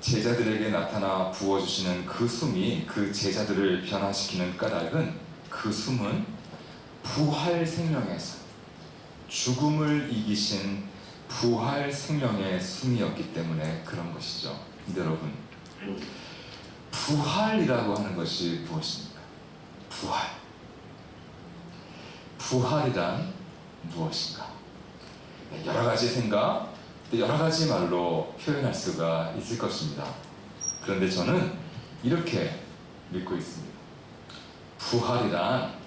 제자들에게 나타나 부어주시는 그 숨이 그 제자들을 변화시키는 까닭은, 그 숨은 부활 생명의 숨, 죽음을 이기신 부활 생명의 숨이었기 때문에 그런 것이죠. 근데 여러분, 부활이라고 하는 것이 무엇입니까? 부활. 부활이란 무엇인가? 여러 가지 생각, 또 여러 가지 말로 표현할 수가 있을 것입니다. 그런데 저는 이렇게 믿고 있습니다. 부활이란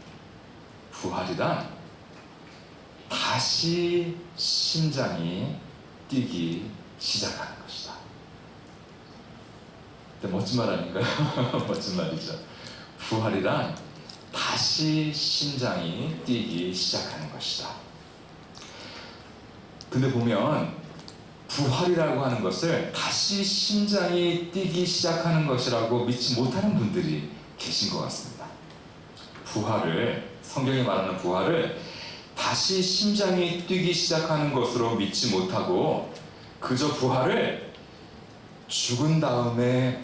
다시 심장이 뛰기 시작하는 것이다. 멋진 말 아닌가요? 멋진 말이죠. 부활이란 다시 심장이 뛰기 시작하는 것이다. 근데 보면 부활이라고 하는 것을 다시 심장이 뛰기 시작하는 것이라고 믿지 못하는 분들이 계신 것 같습니다. 부활을, 성경이 말하는 부활을 다시 심장이 뛰기 시작하는 것으로 믿지 못하고 그저 부활을 죽은 다음에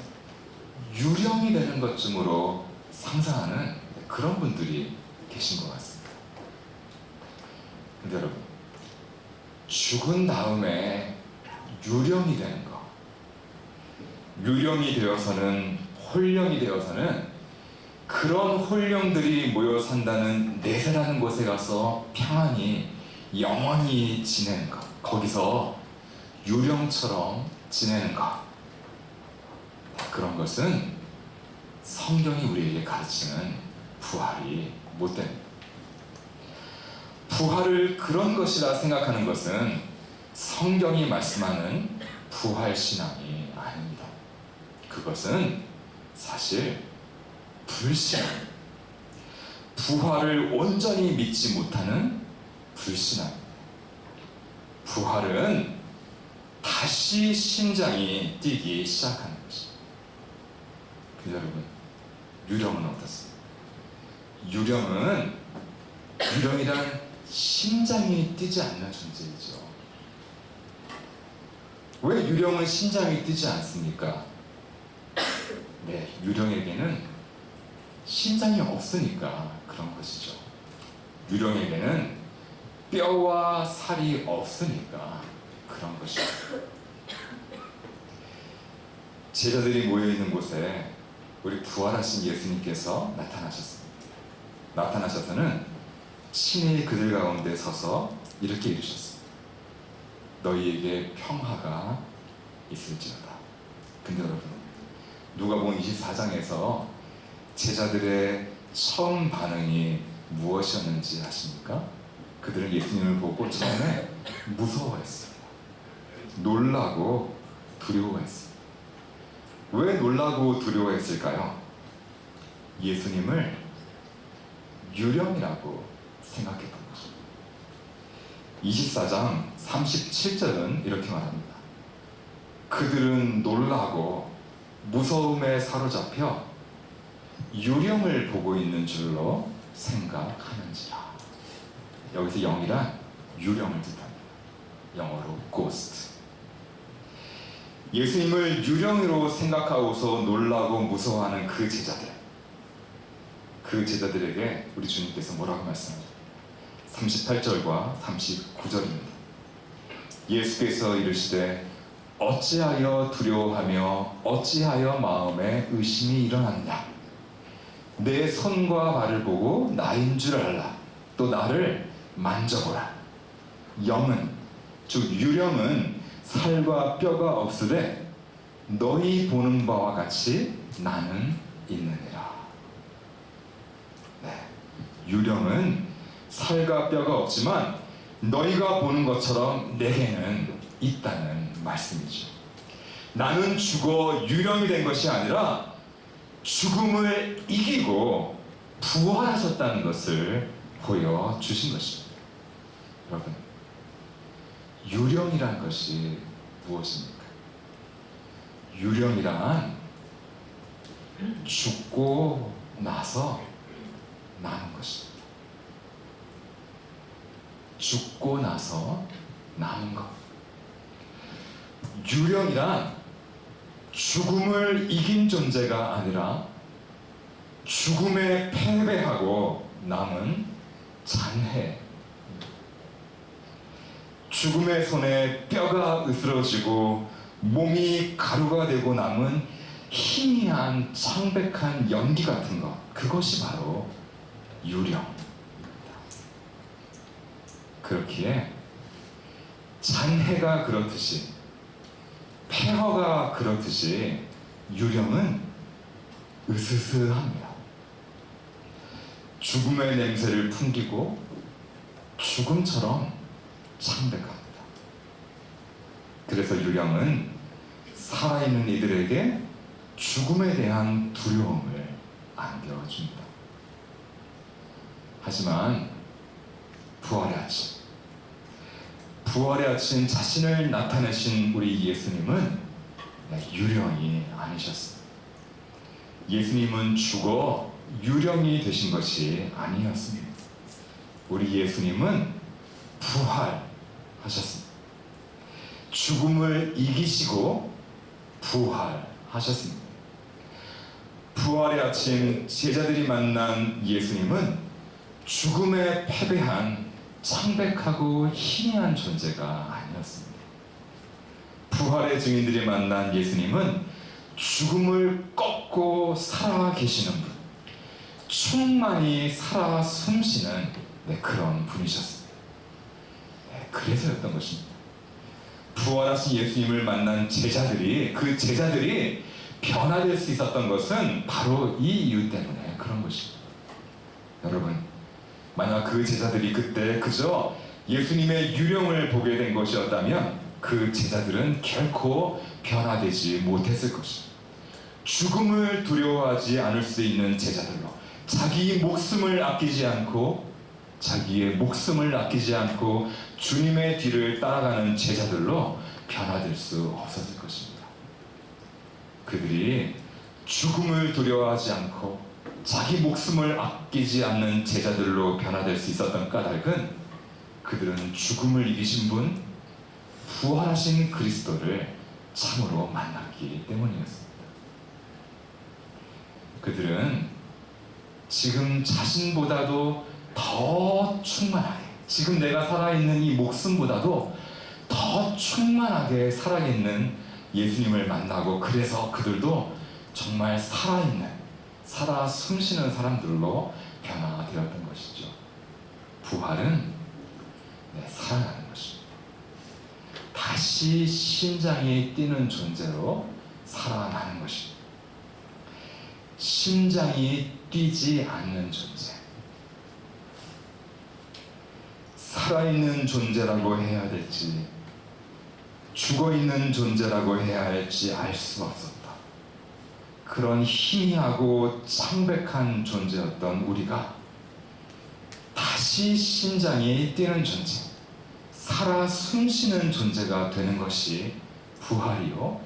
유령이 되는 것쯤으로 상상하는 그런 분들이 계신 것 같습니다. 근데 여러분, 죽은 다음에 유령이 되는 것, 유령이 되어서는, 홀령이 되어서는 그런 홀령들이 모여 산다는 내세라는 곳에 가서 평안히 영원히 지내는 것, 거기서 유령처럼 지내는 것, 그런 것은 성경이 우리에게 가르치는 부활이 못 됩니다. 부활을 그런 것이라 생각하는 것은 성경이 말씀하는 부활신앙이 아닙니다. 그것은 사실 불신앙, 부활을 온전히 믿지 못하는 불신앙. 부활은 다시 심장이 뛰기 시작하는 것입니다. 근데 여러분, 유령은 어떻습니까? 유령이란 심장이 뛰지 않는 존재이죠. 왜 유령은 심장이 뛰지 않습니까? 네, 유령에게는 심장이 없으니까 그런 것이죠. 유령에게는 뼈와 살이 없으니까 그런 것이죠. 제자들이 모여있는 곳에 우리 부활하신 예수님께서 나타나셨습니다. 나타나셔서는 친히 그들 가운데 서서 이렇게 이르셨습니다. 너희에게 평화가 있을지어다. 근데 여러분, 누가복음 24장에서 제자들의 처음 반응이 무엇이었는지 아십니까? 그들은 예수님을 보고 처음에 무서워했습니다. 놀라고 두려워했습니다. 왜 놀라고 두려워했을까요? 예수님을 유령이라고 생각했던 것입니다. 24장 37절은 이렇게 말합니다. 그들은 놀라고 무서움에 사로잡혀 유령을 보고 있는 줄로 생각하는지라. 여기서 영이란 유령을 뜻합니다. 영어로 ghost. 예수님을 유령으로 생각하고서 놀라고 무서워하는 그 제자들에게 우리 주님께서 뭐라고 말씀하십니까? 38절과 39절입니다. 예수께서 이르시되 어찌하여 두려워하며 어찌하여 마음에 의심이 일어났냐? 내 손과 발을 보고 나인 줄 알라. 또 나를 만져보라. 영은, 즉 유령은 살과 뼈가 없으되 너희 보는 바와 같이 나는 있느니라. 네, 유령은 살과 뼈가 없지만 너희가 보는 것처럼 내게는 있다는 말씀이죠. 나는 죽어 유령이 된 것이 아니라 죽음을 이기고 부활하셨다는 것을 보여주신 것입니다. 여러분, 유령이란 것이 무엇입니까? 유령이란 죽고 나서 남은 것입니다. 죽고 나서 남은 것. 유령이란 죽음을 이긴 존재가 아니라 죽음에 패배하고 남은 잔해. 죽음의 손에 뼈가 으스러지고 몸이 가루가 되고 남은 희미한 창백한 연기 같은 것, 그것이 바로 유령. 그렇기에 잔해가 그렇듯이 폐허가 그렇듯이 유령은 으스스합니다. 죽음의 냄새를 풍기고 죽음처럼 창백합니다. 그래서 유령은 살아있는 이들에게 죽음에 대한 두려움을 안겨줍니다. 하지만 부활의 아침 자신을 나타내신 우리 예수님은 유령이 아니셨습니다. 예수님은 죽어 유령이 되신 것이 아니었습니다. 우리 예수님은 부활하셨습니다. 죽음을 이기시고 부활하셨습니다. 부활의 아침 제자들이 만난 예수님은 죽음에 패배한 창백하고 희미한 존재가 아니었습니다. 부활의 증인들이 만난 예수님은 죽음을 꺾고 살아계시는 분, 충만히 살아 숨쉬는 그런 분이셨습니다. 그래서였던 것입니다. 부활하신 예수님을 만난 제자들이, 그 제자들이 변화될 수 있었던 것은 바로 이 이유 때문에 그런 것입니다. 여러분, 만약 그 제자들이 그때 그저 예수님의 유령을 보게 된 것이었다면 그 제자들은 결코 변화되지 못했을 것입니다. 죽음을 두려워하지 않을 수 있는 제자들로, 자기의 목숨을 아끼지 않고 주님의 뒤를 따라가는 제자들로 변화될 수 없었을 것입니다. 그들이 죽음을 두려워하지 않고 자기 목숨을 아끼지 않는 제자들로 변화될 수 있었던 까닭은 그들은 죽음을 이기신 분, 부활하신 그리스도를 참으로 만났기 때문이었습니다. 그들은 지금 자신보다도 더 충만하게, 지금 내가 살아있는 이 목숨보다도 더 충만하게 살아있는 예수님을 만나고, 그래서 그들도 정말 살아 숨쉬는 사람들로 변화되었던 것이죠. 부활은 살아나는 것입니다. 다시 심장이 뛰는 존재로 살아나는 것입니다. 심장이 뛰지 않는 존재, 살아있는 존재라고 해야 될지 죽어있는 존재라고 해야 할지 알 수 없었다. 그런 희미하고 창백한 존재였던 우리가 다시 심장이 뛰는 존재, 살아 숨쉬는 존재가 되는 것이 부활이요,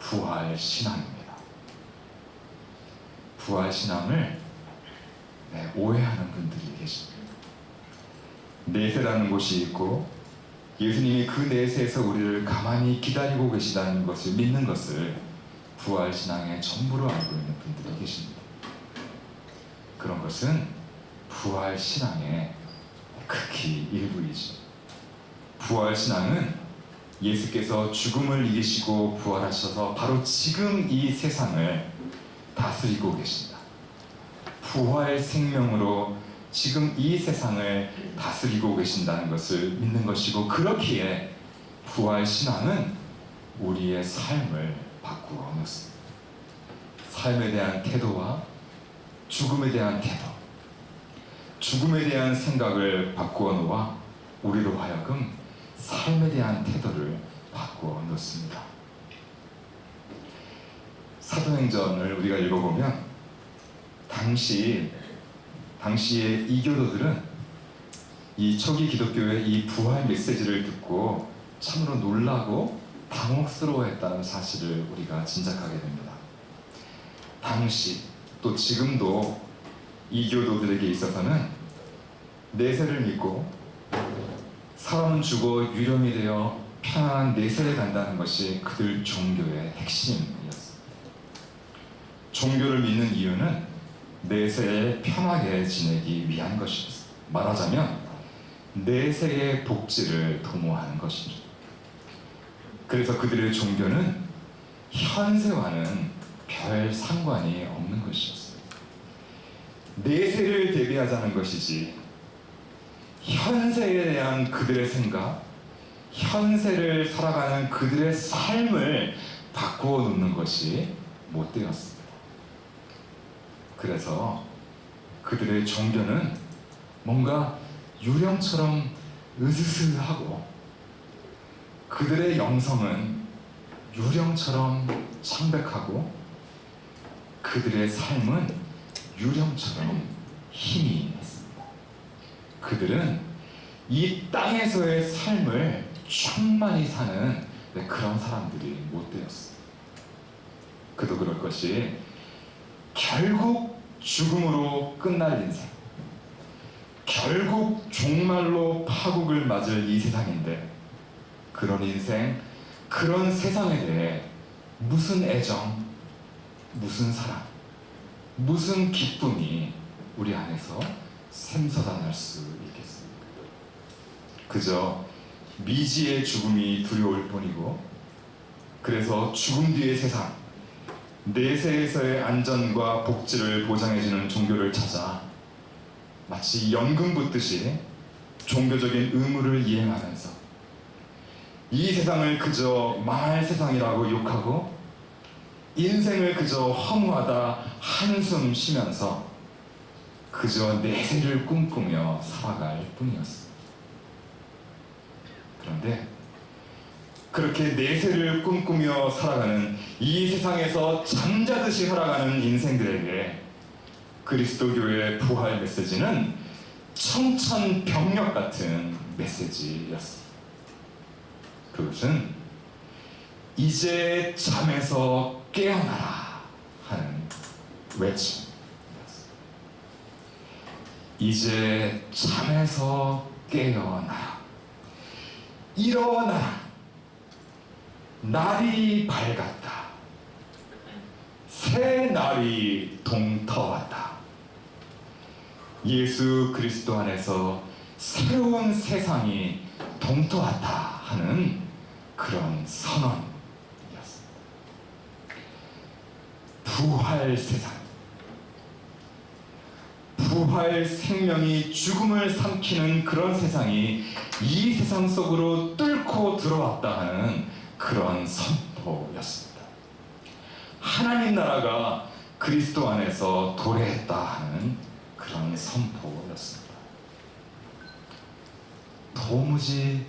부활신앙입니다. 부활신앙을 오해하는 분들이 계십니다. 내세라는 곳이 있고 예수님이 그 내세에서 우리를 가만히 기다리고 계시다는 것을 믿는 것을 부활신앙의 전부로 알고 있는 분들이 계십니다. 그런 것은 부활신앙의 극히 일부이지. 부활신앙은 예수께서 죽음을 이기시고 부활하셔서 바로 지금 이 세상을 다스리고 계신다. 부활 생명으로 지금 이 세상을 다스리고 계신다는 것을 믿는 것이고, 그렇기에 부활신앙은 우리의 삶을 바꾸어 놓습니다. 삶에 대한 태도와 죽음에 대한 태도, 죽음에 대한 생각을 바꾸어 놓아 우리로 하여금 삶에 대한 태도를 바꾸어 놓습니다. 사도행전을 우리가 읽어보면 당시의 이교도들은 이 초기 기독교의 이 부활 메시지를 듣고 참으로 놀라고 당혹스러워했다는 사실을 우리가 짐작하게 됩니다. 당시 또 지금도 이교도들에게 있어서는 내세를 믿고 사람은 죽어 유령이 되어 편안한 내세에 간다는 것이 그들 종교의 핵심이었습니다. 종교를 믿는 이유는 내세에 편하게 지내기 위한 것입니다. 말하자면 내세의 복지를 도모하는 것입니다. 그래서 그들의 종교는 현세와는 별 상관이 없는 것이었어요. 내세를 대비하자는 것이지 현세에 대한 그들의 생각, 현세를 살아가는 그들의 삶을 바꾸어 놓는 것이 못 되었습니다. 그래서 그들의 종교는 뭔가 유령처럼 으스스하고 그들의 영성은 유령처럼 창백하고 그들의 삶은 유령처럼 힘이 있습니다. 그들은 이 땅에서의 삶을 충만히 사는 그런 사람들이 못 되었어요. 그도 그럴 것이 결국 죽음으로 끝날 인생, 결국 종말로 파국을 맞을 이 세상인데 그런 인생, 그런 세상에 대해 무슨 애정, 무슨 사랑, 무슨 기쁨이 우리 안에서 샘솟아날 수 있겠습니까? 그저 미지의 죽음이 두려울 뿐이고 그래서 죽음 뒤의 세상, 내세에서의 안전과 복지를 보장해주는 종교를 찾아 마치 연금 붓듯이 종교적인 의무를 이행하면서 이 세상을 그저 망할 세상이라고 욕하고 인생을 그저 허무하다 한숨 쉬면서 그저 내세를 꿈꾸며 살아갈 뿐이었습니다. 그런데 그렇게 내세를 꿈꾸며 살아가는 이 세상에서 잠자듯이 살아가는 인생들에게 그리스도교의 부활 메시지는 청천벽력 같은 메시지였습니다. 그것은 이제 잠에서 깨어나라 하는 외침이었습니다. 이제 잠에서 깨어나라. 일어나라. 날이 밝았다. 새 날이 동터왔다. 예수 그리스도 안에서 새로운 세상이 동터왔다 하는 그런 선언이었습니다. 부활 세상, 부활 생명이 죽음을 삼키는 그런 세상이 이 세상 속으로 뚫고 들어왔다 하는 그런 선포였습니다. 하나님 나라가 그리스도 안에서 도래했다 하는 그런 선포였습니다. 도무지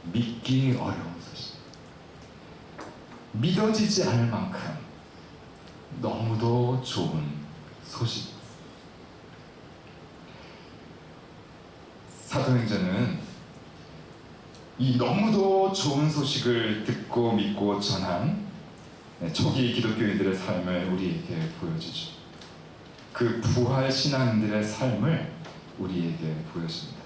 믿기 어려운 소식, 믿어지지 않을 만큼 너무도 좋은 소식입니다. 사도행전은 이 너무도 좋은 소식을 듣고 믿고 전한 초기 기독교인들의 삶을 우리에게 보여주죠. 그 부활 신앙인들의 삶을 우리에게 보여줍니다.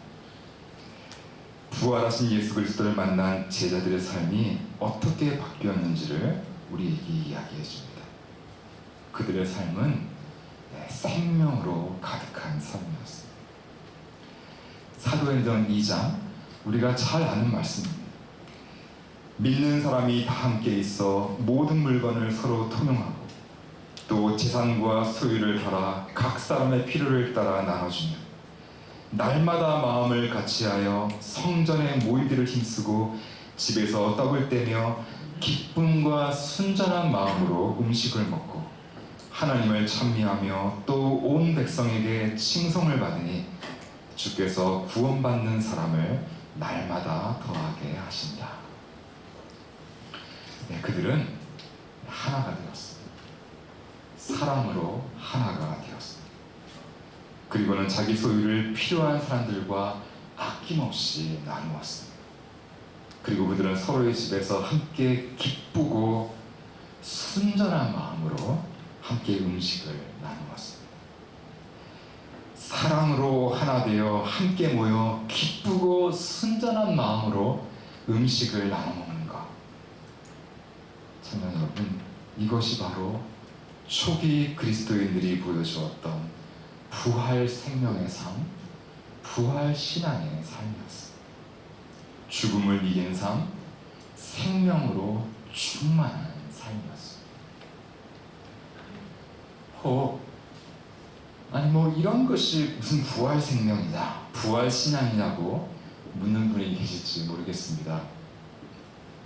부활하신 예수 그리스도를 만난 제자들의 삶이 어떻게 바뀌었는지를 우리에게 이야기해 줍니다. 그들의 삶은 생명으로 가득한 삶이었습니다. 사도행전 2장, 우리가 잘 아는 말씀입니다. 믿는 사람이 다 함께 있어 모든 물건을 서로 통용하고 또 재산과 소유를 팔아 각 사람의 필요를 따라 나눠주며 날마다 마음을 같이하여 성전에 모이기를 힘쓰고 집에서 떡을 떼며 기쁨과 순전한 마음으로 음식을 먹고 하나님을 찬미하며 또 온 백성에게 칭송을 받으니 주께서 구원받는 사람을 날마다 더하게 하신다. 그들은 하나가 되었습니다. 사랑으로 하나가 되었습니다. 그리고는 자기 소유를 필요한 사람들과 아낌없이 나누었습니다. 그리고 그들은 서로의 집에서 함께 기쁘고 순전한 마음으로 함께 음식을 나누었습니다. 사랑으로 하나 되어 함께 모여 기쁘고 순전한 마음으로 음식을 나눠 먹는 것. 청년 여러분, 이것이 바로 초기 그리스도인들이 보여주었던 부활 생명의 삶, 부활 신앙의 삶이었습니다. 죽음을 이긴 삶, 생명으로 충만한 삶이었습니다. 아니 뭐 이런 것이 무슨 부활 생명이냐, 부활 신앙이냐고 묻는 분이 계실지 모르겠습니다.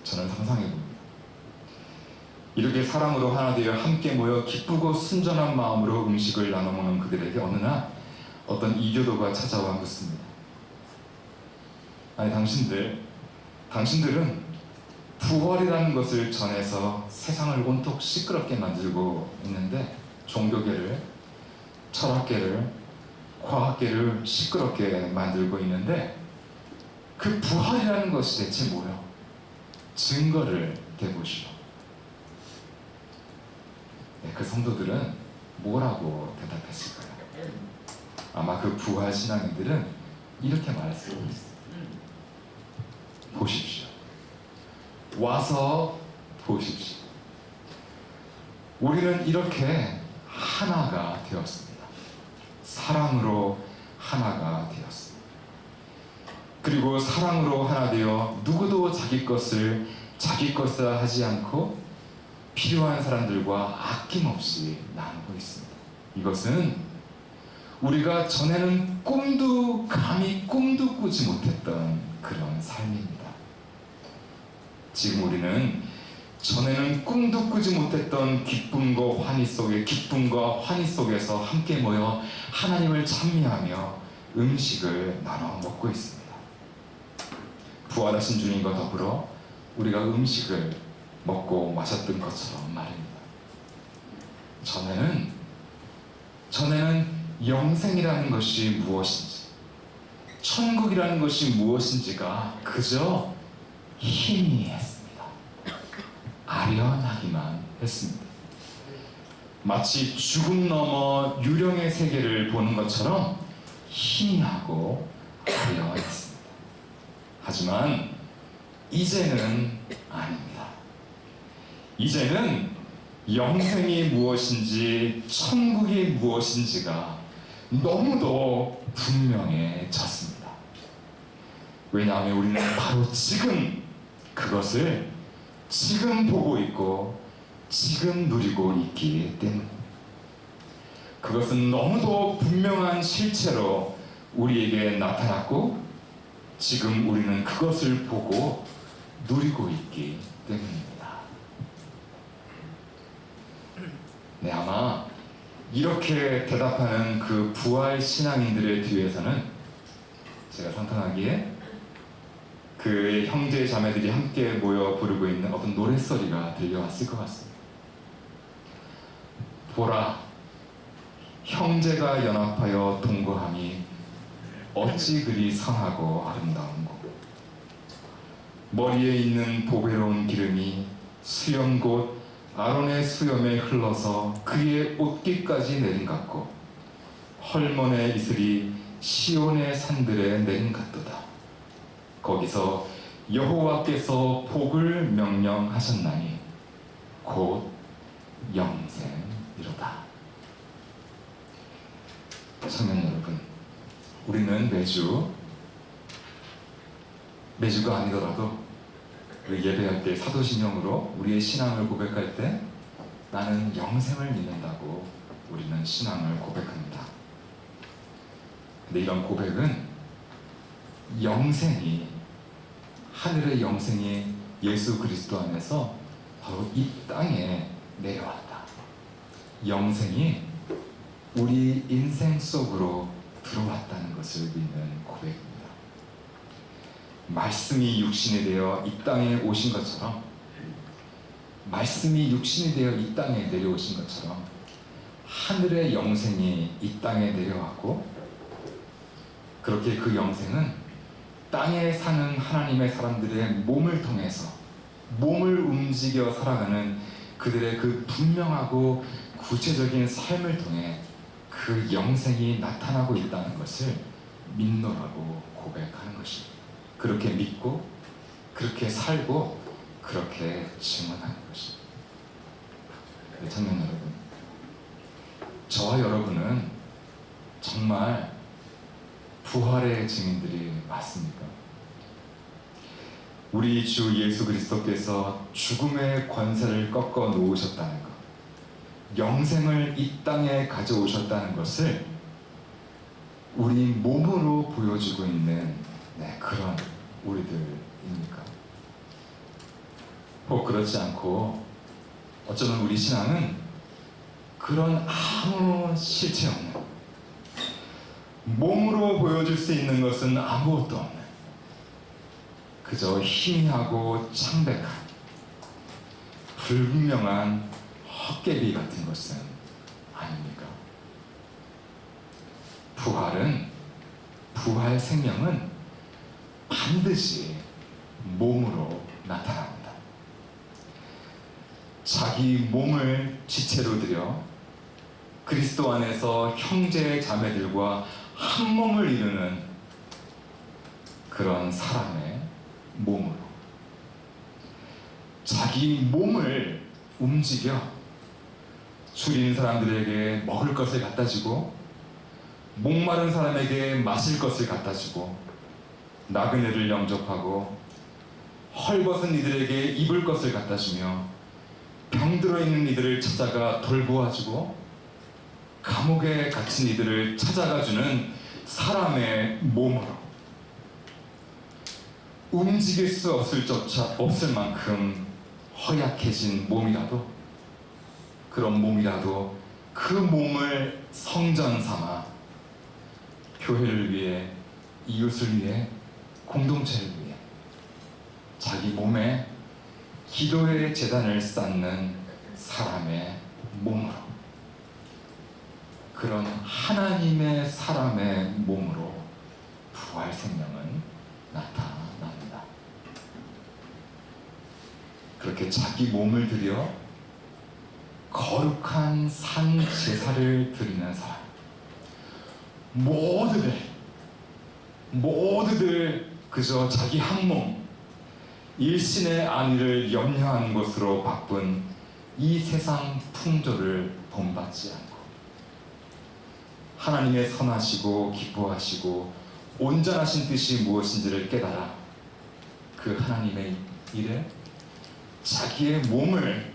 저는 상상해 봅니다. 이렇게 사랑으로 하나 되어 함께 모여 기쁘고 순전한 마음으로 음식을 나눠 먹는 그들에게 어느 날 어떤 이교도가 찾아와 묻습니다. 아니 당신들은 부활이라는 것을 전해서 세상을 온통 시끄럽게 만들고 있는데, 종교계를, 철학계를, 과학계를 시끄럽게 만들고 있는데, 그 부활이라는 것이 대체 뭐요? 증거를 대보시오. 네, 그 성도들은 뭐라고 대답했을까요? 아마 그 부활 신앙인들은 이렇게 말했을 거예요. 보십시오. 와서 보십시오. 우리는 이렇게 하나가 되었습니다. 사랑으로 하나가 되었습니다. 그리고 사랑으로 하나 되어 누구도 자기 것을 자기 것이라 하지 않고 필요한 사람들과 아낌없이 나누고 있습니다. 이것은 우리가 전에는 감히 꿈도 꾸지 못했던 그런 삶입니다. 지금 우리는 전에는 꿈도 꾸지 못했던 기쁨과 환희 속에서 함께 모여 하나님을 찬미하며 음식을 나눠 먹고 있습니다. 부활하신 주님과 더불어 우리가 음식을 먹고 마셨던 것처럼 말입니다. 전에는 영생이라는 것이 무엇인지, 천국이라는 것이 무엇인지가 그저 희미했습니다. 아련하기만 했습니다. 마치 죽음 넘어 유령의 세계를 보는 것처럼 희미하고 아련했습니다. 하지만 이제는 아닙니다. 이제는 영생이 무엇인지 천국이 무엇인지가 너무도 분명해졌습니다. 왜냐하면 우리는 바로 지금 그것을 지금 보고 있고 지금 누리고 있기 때문입니다. 그것은 너무도 분명한 실체로 우리에게 나타났고 지금 우리는 그것을 보고 누리고 있기 때문입니다. 네, 아마 이렇게 대답하는 그 부활 신앙인들의 뒤에서는 제가 상상하기에 그 형제 자매들이 함께 모여 부르고 있는 어떤 노랫소리가 들려왔을 것 같습니다. 보라, 형제가 연합하여 동거함이 어찌 그리 선하고 아름다운고, 머리에 있는 보배로운 기름이 수염 곧 아론의 수염에 흘러서 그의 옷깃까지 내린 같고, 헐몬의 이슬이 시온의 산들에 내린 같도다. 거기서 여호와께서 복을 명령하셨나니 곧 영생이로다. 청년 여러분, 우리는 매주가 아니더라도 우리 예배할 때 사도신경으로 우리의 신앙을 고백할 때 나는 영생을 믿는다고 우리는 신앙을 고백합니다. 근데 이런 고백은 하늘의 영생이 예수 그리스도 안에서 바로 이 땅에 내려왔다. 영생이 우리 인생 속으로 들어왔다는 것을 믿는 고백입니다. 말씀이 육신이 되어 이 땅에 오신 것처럼, 말씀이 육신이 되어 이 땅에 내려오신 것처럼 하늘의 영생이 이 땅에 내려왔고, 그렇게 그 영생은 땅에 사는 하나님의 사람들의 몸을 통해서 몸을 움직여 살아가는 그들의 그 분명하고 구체적인 삶을 통해 그 영생이 나타나고 있다는 것을 믿노라고 고백하는 것입니다. 그렇게 믿고 그렇게 살고 그렇게 증언하는 것입니다. 네, 청년 여러분, 저와 여러분은 정말 부활의 증인들이 맞습니까? 우리 주 예수 그리스도께서 죽음의 권세를 꺾어 놓으셨다는 것, 영생을 이 땅에 가져오셨다는 것을 우리 몸으로 보여주고 있는 그런 우리들입니까? 혹 그렇지 않고 어쩌면 우리 신앙은 그런 아무 실체 없는, 몸으로 보여줄 수 있는 것은 아무것도 없는, 그저 희미하고 창백한 불분명한 헛개비 같은 것은 아닙니까? 부활 생명은 반드시 몸으로 나타납니다. 자기 몸을 지체로 들여 그리스도 안에서 형제 자매들과 한 몸을 이루는 그런 사람의 몸으로, 자기 몸을 움직여 줄인 사람들에게 먹을 것을 갖다 주고, 목마른 사람에게 마실 것을 갖다 주고, 나그네를 영접하고, 헐벗은 이들에게 입을 것을 갖다 주며, 병들어 있는 이들을 찾아가 돌보아주고, 감옥에 갇힌 이들을 찾아가 주는 사람의 몸으로, 움직일 수 없을 만큼 허약해진 몸이라도, 그런 몸이라도 그 몸을 성전 삼아 교회를 위해, 이웃을 위해, 공동체를 위해 자기 몸에 기도의 제단을 쌓는 사람의 몸으로, 그런 하나님의 사람의 몸으로 부활 생명은 나타납니다. 그렇게 자기 몸을 들여 거룩한 산 제사를 드리는 사람, 모두들 그저 자기 한 몸, 일신의 안위를 염려하는 것으로 바쁜 이 세상 풍조를 본받지 않고, 하나님의 선하시고 기뻐하시고 온전하신 뜻이 무엇인지를 깨달아 그 하나님의 일에 자기의 몸을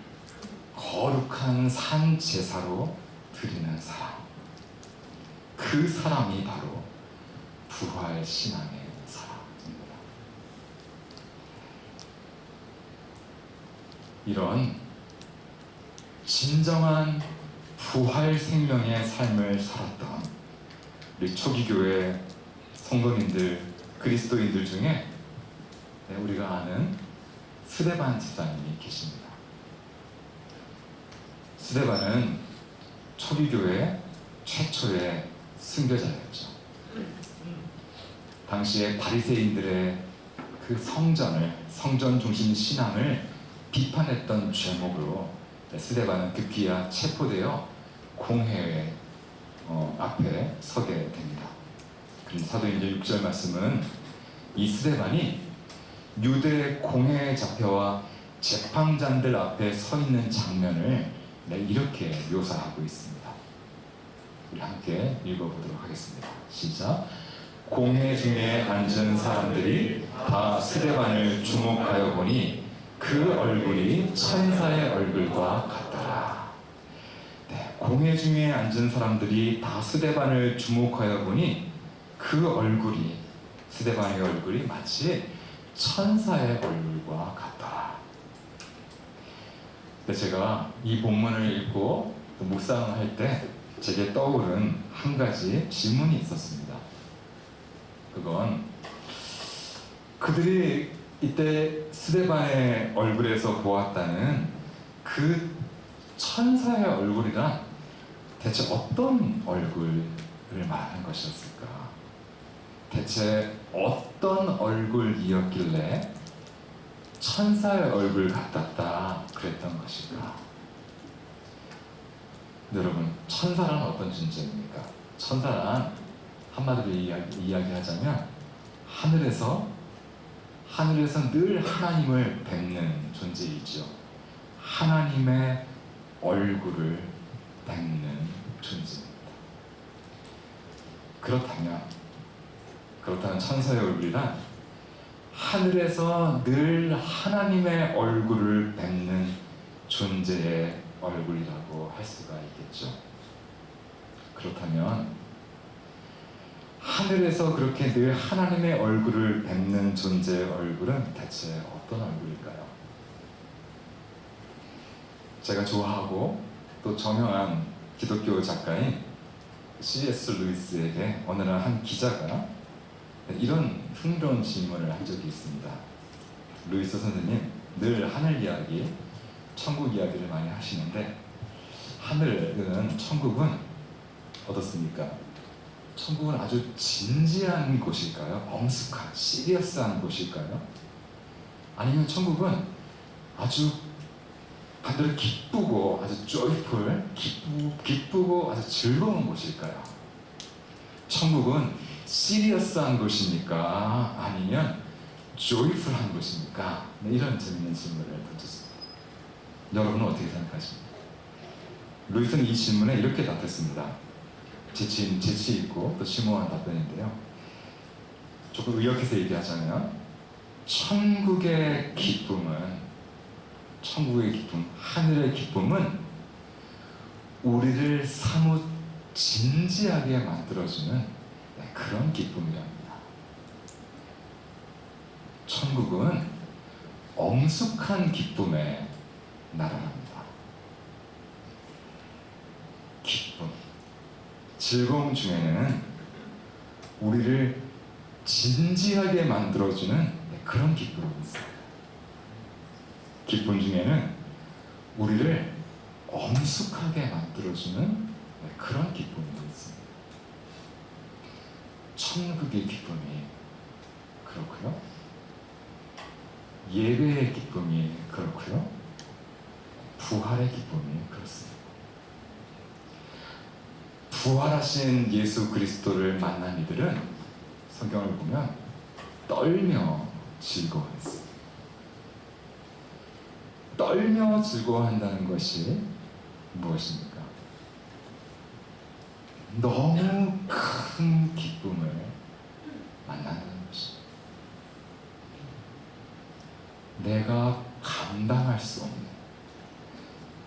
거룩한 산 제사로 드리는 사람, 그 사람이 바로 부활 신앙의 사람입니다. 이런 진정한 부활 생명의 삶을 살았던 우리 초기교회 성도님들, 그리스도인들 중에 우리가 아는 스데반 집사님이 계십니다. 스데반은 초기교회 최초의 순교자였죠. 당시에 바리새인들의 그 성전 중심 신앙을 비판했던 죄목으로 스데반은 급기야 체포되어 공회의 앞에 서게 됩니다. 그럼 사도행전 6절 말씀은 이 스데반이 유대 공회에 잡혀와 재판장들 앞에 서 있는 장면을 이렇게 묘사하고 있습니다. 우리 함께 읽어보도록 하겠습니다. 시작. 공회 중에 앉은 사람들이 다 스데반을 주목하여 보니 그 얼굴이 천사의 얼굴과 같더라. 공회 중에 앉은 사람들이 다 스데반을 주목하여 보니 그 얼굴이, 스데반의 얼굴이 마치 천사의 얼굴과 같더라. 제가 이 본문을 읽고 또 묵상할 때 제게 떠오른 한 가지 질문이 있었습니다. 그건 그들이 이때 스데반의 얼굴에서 보았다는 그 천사의 얼굴이란 대체 어떤 얼굴을 말하는 것이었을까? 대체 어떤 얼굴이었길래 천사의 얼굴 같았다 그랬던 것일까? 여러분, 천사란 어떤 존재입니까? 천사란 한마디로 이야기하자면 하늘에서 늘 하나님을 뵙는 존재이죠. 하나님의 얼굴을 뵙는 존재입니다. 그렇다면 천사의 얼굴이란 하늘에서 늘 하나님의 얼굴을 뵙는 존재의 얼굴이라고 할 수가 있겠죠. 그렇다면 하늘에서 그렇게 늘 하나님의 얼굴을 뵙는 존재의 얼굴은 대체 어떤 얼굴일까요? 제가 좋아하고 또 저명한 기독교 작가인 C.S. 루이스에게 어느 날 한 기자가 이런 흥겨운 질문을 한 적이 있습니다. 루이스 선생님, 늘 하늘 이야기, 천국 이야기를 많이 하시는데 하늘은, 천국은 어떻습니까? 천국은 아주 진지한 곳일까요? 엄숙한, 시리어스한 곳일까요? 아니면 천국은 아주 반대로 기쁘고 아주 joyful, 기쁘고 아주 즐거운 곳일까요? 천국은 시리어스한 곳입니까? 아니면 joyful한 곳입니까? 네, 이런 재밌는 질문을 던졌습니다. 여러분은 어떻게 생각하십니까? 루이스는 이 질문에 이렇게 답했습니다. 재치 있고 또 심오한 답변인데요. 조금 의역해서 얘기하자면 천국의 기쁨, 하늘의 기쁨은 우리를 사뭇 진지하게 만들어주는 그런 기쁨이랍니다. 천국은 엄숙한 기쁨의 나라랍니다. 기쁨, 즐거움 중에는 우리를 진지하게 만들어주는 그런 기쁨이 있습니다. 기쁨 중에는 우리를 엄숙하게 만들어주는 그런 기쁨이 있습니다. 천국의 기쁨이 그렇고요. 예배의 기쁨이 그렇고요. 부활의 기쁨이 그렇습니다. 부활하신 예수 그리스도를 만난 이들은 성경을 보면 떨며 즐거워했습니다. 떨며 즐거워한다는 것이 무엇입니까? 너무 큰 기쁨을 만난다는 것입니다. 내가 감당할 수 없는,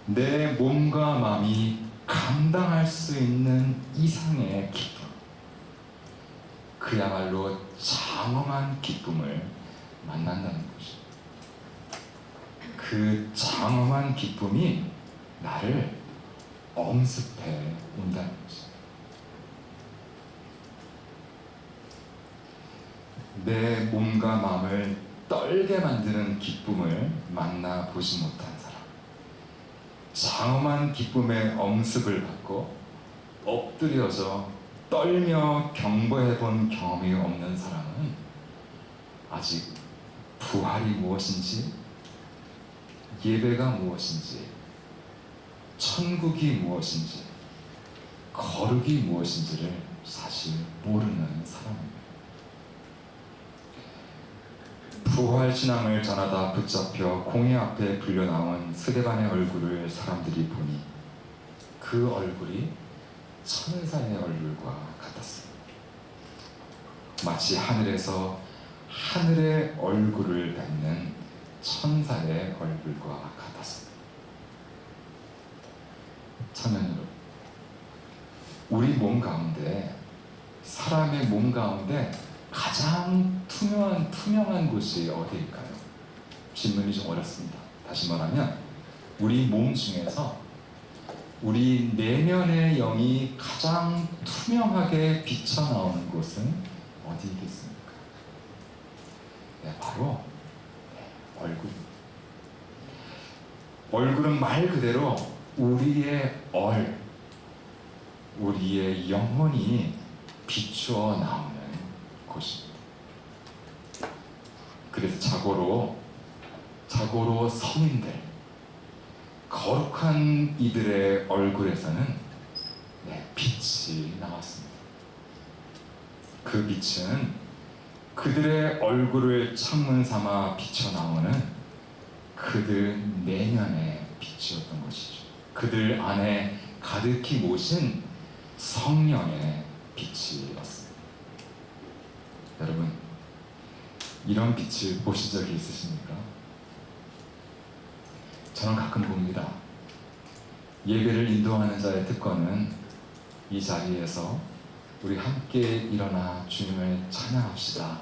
내 몸과 마음이 감당할 수 있는 이상의 기쁨, 그야말로 장엄한 기쁨을 만난다는 것입니다. 그 장엄한 기쁨이 나를 엄습해 온다는 것입니다. 내 몸과 마음을 떨게 만드는 기쁨을 만나보지 못한 사람, 장엄한 기쁨의 엄습을 받고 엎드려져 떨며 경배해 본 경험이 없는 사람은 아직 부활이 무엇인지, 예배가 무엇인지, 천국이 무엇인지, 거룩이 무엇인지를 사실 모르는 사람입니다. 부활신앙을 전하다 붙잡혀 공회 앞에 불려나온 스데반의 얼굴을 사람들이 보니 그 얼굴이 천사의 얼굴과 같았습니다. 마치 하늘에서 하늘의 얼굴을 뵙는 천사의 얼굴과 같았습니다. 청년 여러분, 우리 몸 가운데, 사람의 몸 가운데 가장 투명한 곳이 어디일까요? 질문이 좀 어렵습니다. 다시 말하면 우리 몸 중에서 우리 내면의 영이 가장 투명하게 비쳐나오는 곳은 어디겠습니까? 네, 바로 얼굴입니다. 얼굴은 말 그대로 우리의 우리의 영혼이 비추어 나오는 곳입니다. 그래서 자고로 성인들, 거룩한 이들의 얼굴에서는 빛이 나왔습니다. 그 빛은 그들의 얼굴을 창문 삼아 비춰나오는 그들 내면의 빛이었던 것이죠. 그들 안에 가득히 모신 성령의 빛이었습니다. 여러분, 이런 빛을 보신 적이 있으십니까? 저는 가끔 봅니다. 예배를 인도하는 자의 특권은 이 자리에서 우리 함께 일어나 주님을 찬양합시다.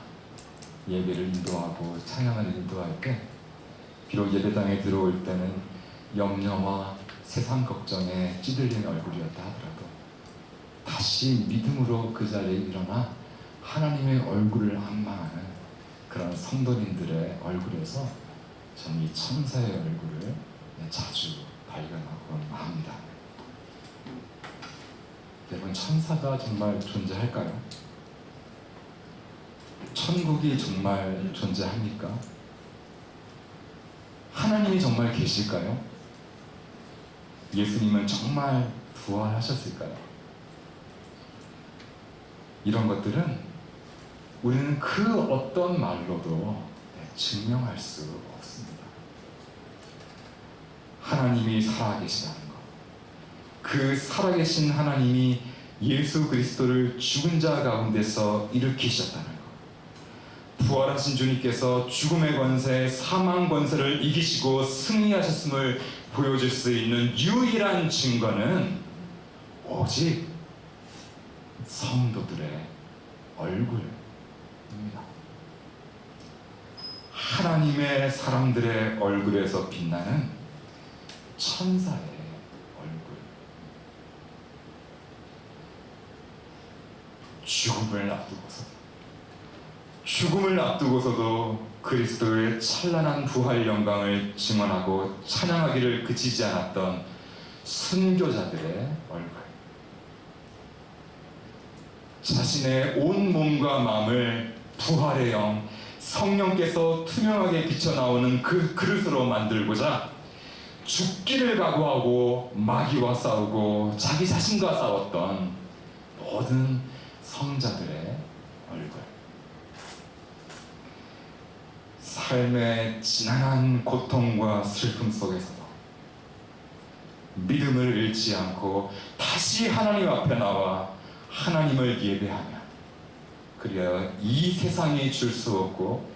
예배를 인도하고 찬양을 인도할 때 비록 예배당에 들어올 때는 염려와 세상 걱정에 찌들린 얼굴이었다 하더라도 다시 믿음으로 그 자리에 일어나 하나님의 얼굴을 앙망하는 그런 성도님들의 얼굴에서 저는 이 천사의 얼굴을 자주 발견하곤 합니다. 여러분, 천사가 정말 존재할까요? 천국이 정말 존재합니까? 하나님이 정말 계실까요? 예수님은 정말 부활하셨을까요? 이런 것들은 우리는 그 어떤 말로도 증명할 수 없습니다. 하나님이 살아계시다는 것, 그 살아계신 하나님이 예수 그리스도를 죽은 자 가운데서 일으키셨다는 것, 부활하신 주님께서 죽음의 권세, 사망 권세를 이기시고 승리하셨음을 보여줄 수 있는 유일한 증거는 오직 성도들의 얼굴입니다. 하나님의 사람들의 얼굴에서 빛나는 천사의 얼굴. 죽음을 앞두고서도 그리스도의 찬란한 부활 영광을 증언하고 찬양하기를 그치지 않았던 순교자들의 얼굴. 자신의 온 몸과 마음을 부활의 영, 성령께서 투명하게 비쳐나오는 그 그릇으로 만들고자 죽기를 각오하고 마귀와 싸우고 자기 자신과 싸웠던 모든 성자들의 얼굴. 삶의 지난한 고통과 슬픔 속에서도 믿음을 잃지 않고 다시 하나님 앞에 나와 하나님을 예배하며, 그리하여 이 세상이 줄 수 없고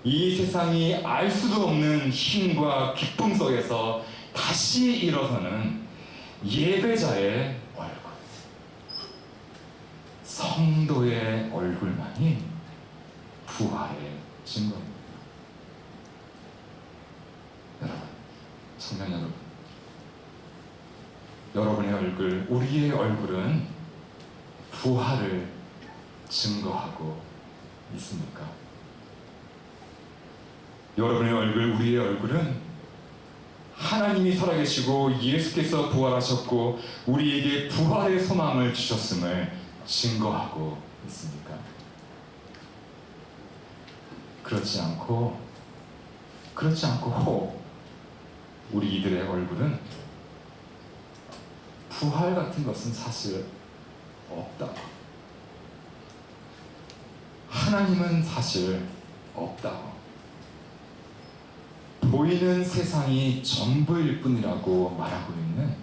이 세상이 알 수도 없는 힘과 기쁨 속에서 다시 일어서는 예배자의 얼굴, 성도의 얼굴만이 부활의 증거입니다. 여러분, 청년 여러분, 여러분의 얼굴, 우리의 얼굴은 부활을 증거하고 있습니까? 여러분의 얼굴, 우리의 얼굴은 하나님이 살아계시고 예수께서 부활하셨고 우리에게 부활의 소망을 주셨음을 증거하고 있습니까? 그렇지 않고 우리 이들의 얼굴은 부활 같은 것은 사실 없다. 하나님은 사실 없다. 보이는 세상이 전부일 뿐이라고 말하고 있는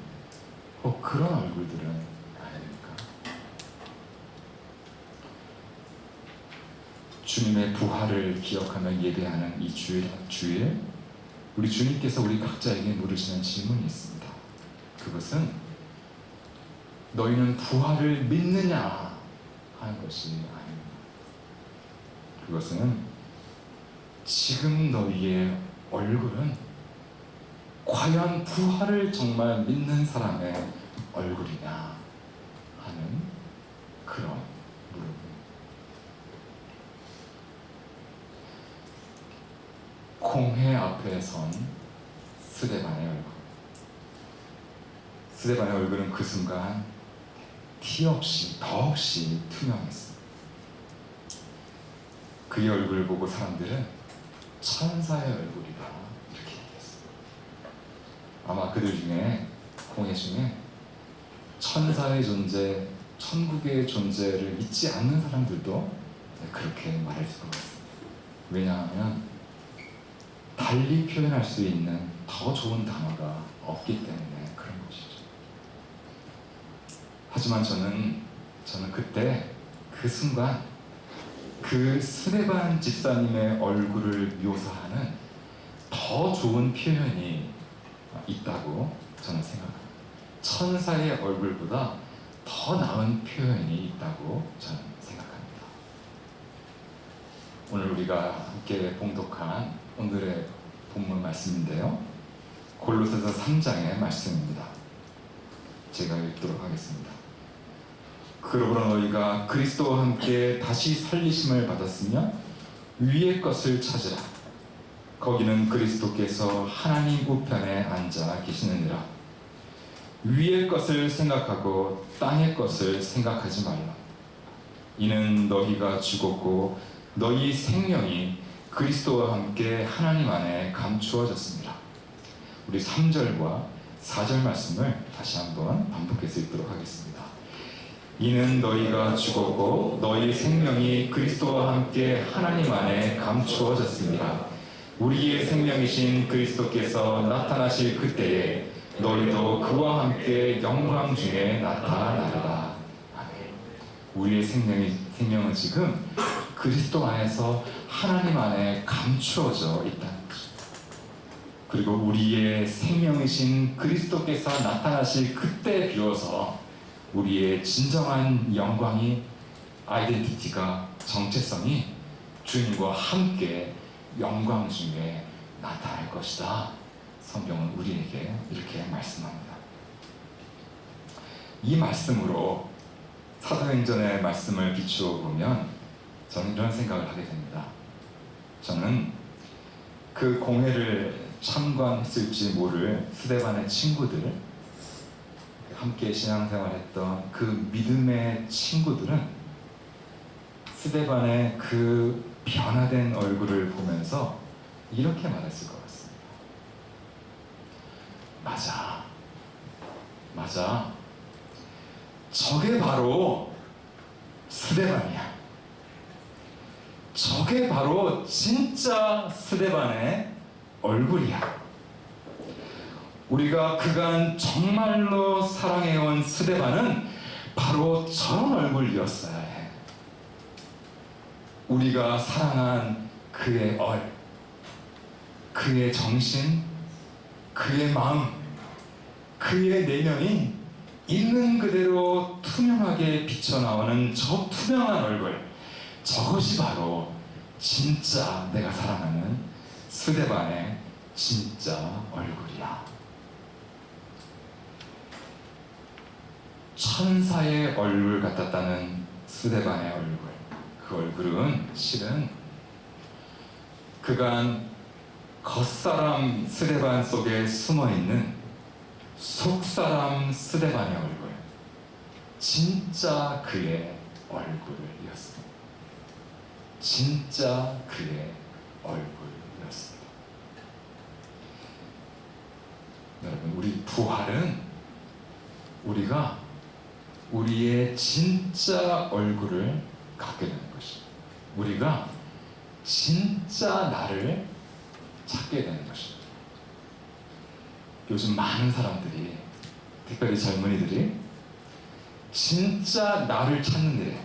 그런 얼굴들은 아닙니까? 주님의 부활을 기억하며 예배하는 이 주일, 우리 주님께서 우리 각자에게 물으시는 질문이 있습니다. 그것은 너희는 부활을 믿느냐 하는 것이 아닙니다. 그것은 지금 너희의 얼굴은 과연 부활을 정말 믿는 사람의 얼굴이냐 하는 그런 물음입니다. 공회 앞에 선 스데반의 얼굴. 스데반의 얼굴은 그 순간 티 없이 더없이 투명했습니다. 그의 얼굴을 보고 사람들은 천사의 얼굴이다 이렇게 얘기했습니다. 아마 그들 중에, 공회 중에 천사의 존재, 천국의 존재를 믿지 않는 사람들도 그렇게 말할 수가 있습니다. 왜냐하면 달리 표현할 수 있는 더 좋은 단어가 없기 때문에 그런 것이죠. 하지만 저는 그때 그 순간 그 스데반 집사님의 얼굴을 묘사하는 더 좋은 표현이 있다고 저는 생각합니다. 천사의 얼굴보다 더 나은 표현이 있다고 저는 생각합니다. 오늘 우리가 함께 봉독한 오늘의 본문 말씀인데요. 골로새서 3장의 말씀입니다. 제가 읽도록 하겠습니다. 그러므로 너희가 그리스도와 함께 다시 살리심을 받았으면 위의 것을 찾으라. 거기는 그리스도께서 하나님 우편에 앉아 계시느니라. 위의 것을 생각하고 땅의 것을 생각하지 말라. 이는 너희가 죽었고 너희 생명이 그리스도와 함께 하나님 안에 감추어졌습니다. 우리 3절과 4절 말씀을 다시 한번 반복해서 읽도록 하겠습니다. 이는 너희가 죽었고 너희 생명이 그리스도와 함께 하나님 안에 감추어졌습니다. 우리의 생명이신 그리스도께서 나타나실 그때에 너희도 그와 함께 영광 중에 나타나리라. 아멘. 우리의 생명은 지금 그리스도 안에서 하나님 안에 감추어져 있다는 것입니다. 그리고 우리의 생명이신 그리스도께서 나타나실 그때 비로소 우리의 진정한 영광이, 아이덴티티가, 정체성이 주님과 함께 영광 중에 나타날 것이다. 성경은 우리에게 이렇게 말씀합니다. 이 말씀으로 사도행전의 말씀을 비추어 보면 저는 이런 생각을 하게 됩니다. 저는 그 공회를 참관했을지 모를 스데반의 친구들, 함께 신앙생활했던 그 믿음의 친구들은 스데반의 그 변화된 얼굴을 보면서 이렇게 말했을 것 같습니다. 맞아. 저게 바로 스데반이야. 저게 바로 진짜 스데반의 얼굴이야. 우리가 그간 정말로 사랑해온 스데반은 바로 저런 얼굴이었어야 해. 우리가 사랑한 그의 그의 정신, 그의 마음, 그의 내면이 있는 그대로 투명하게 비쳐나오는 저 투명한 얼굴, 저것이 바로 진짜 내가 사랑하는 스데반의 진짜 얼굴이야. 천사의 얼굴 같았다는 스데반의 얼굴, 그 얼굴은 실은 그간 겉사람 스데반 속에 숨어있는 속사람 스데반의 얼굴, 진짜 그의 얼굴이었습니다. 진짜 그의 얼굴이었습니다. 여러분, 우리 부활은 우리가 우리의 진짜 얼굴을 갖게 되는 것입니다. 우리가 진짜 나를 찾게 되는 것입니다. 요즘 많은 사람들이, 특별히 젊은이들이 진짜 나를 찾는 일에,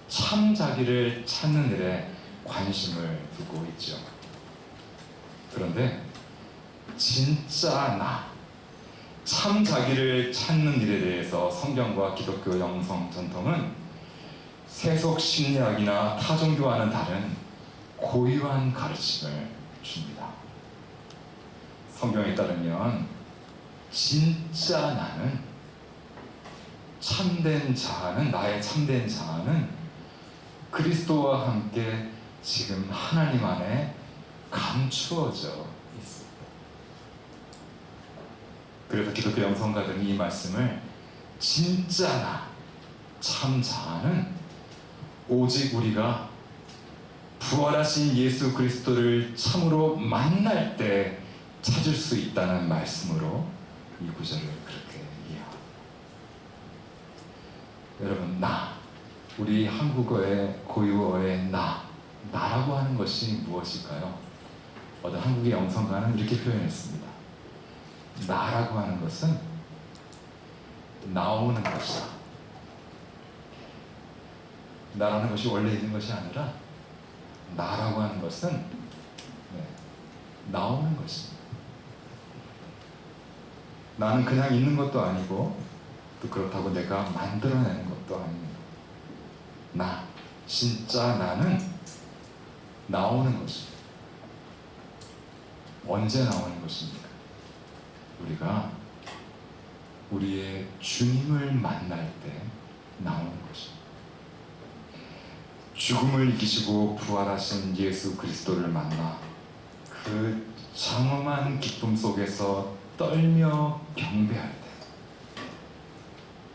참 자기를 찾는 일에 관심을 두고 있죠. 그런데 진짜 나, 참 자기를 찾는 일에 대해서 성경과 기독교 영성 전통은 세속 심리학이나 타종교와는 다른 고유한 가르침을 줍니다. 성경에 따르면 진짜 나는, 참된 자아는, 나의 참된 자아는 그리스도와 함께 지금 하나님 안에 감추어져 있습니다. 그래서 기독교 영성가들은 이 말씀을 진짜 나, 참 자아는 오직 우리가 부활하신 예수 그리스도를 참으로 만날 때 찾을 수 있다는 말씀으로 이 구절을 그렇게 이해합니다. 여러분, 나, 우리 한국어의 고유어의 나라고 하는 것이 무엇일까요? 어떤 한국의 영성가는 이렇게 표현했습니다. 나라고 하는 것은 나오는 것이다. 나라는 것이 원래 있는 것이 아니라 나라고 하는 것은, 네, '나오는 것입니다. 나는 그냥 있는 것도 아니고 또 그렇다고 내가 만들어내는 것도 아닙니다. 나, 진짜 나는 나오는 것입니다. 언제 나오는 것입니까? 우리가 우리의 주님을 만날 때 나오는 것입니다. 죽음을 이기시고 부활하신 예수 그리스도를 만나 그 장엄한 기쁨 속에서 떨며 경배할 때,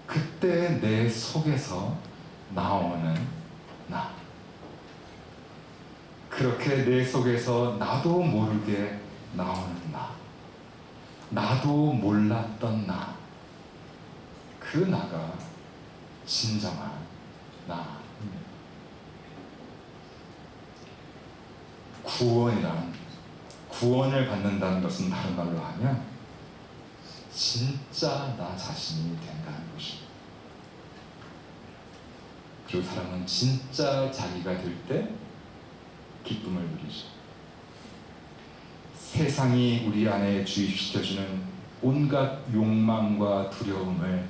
그때 내 속에서 나오는 나, 그렇게 내 속에서 나도 모르게 나오는 나, 나도 몰랐던 나, 그 나가 진정한 나입니다. 구원을 받는다는 것은 다른 말로 하면 진짜 나 자신이 된다는 것입니다. 그리고 사람은 진짜 자기가 될 때 기쁨을 누리죠. 세상이 우리 안에 주입시켜주는 온갖 욕망과 두려움을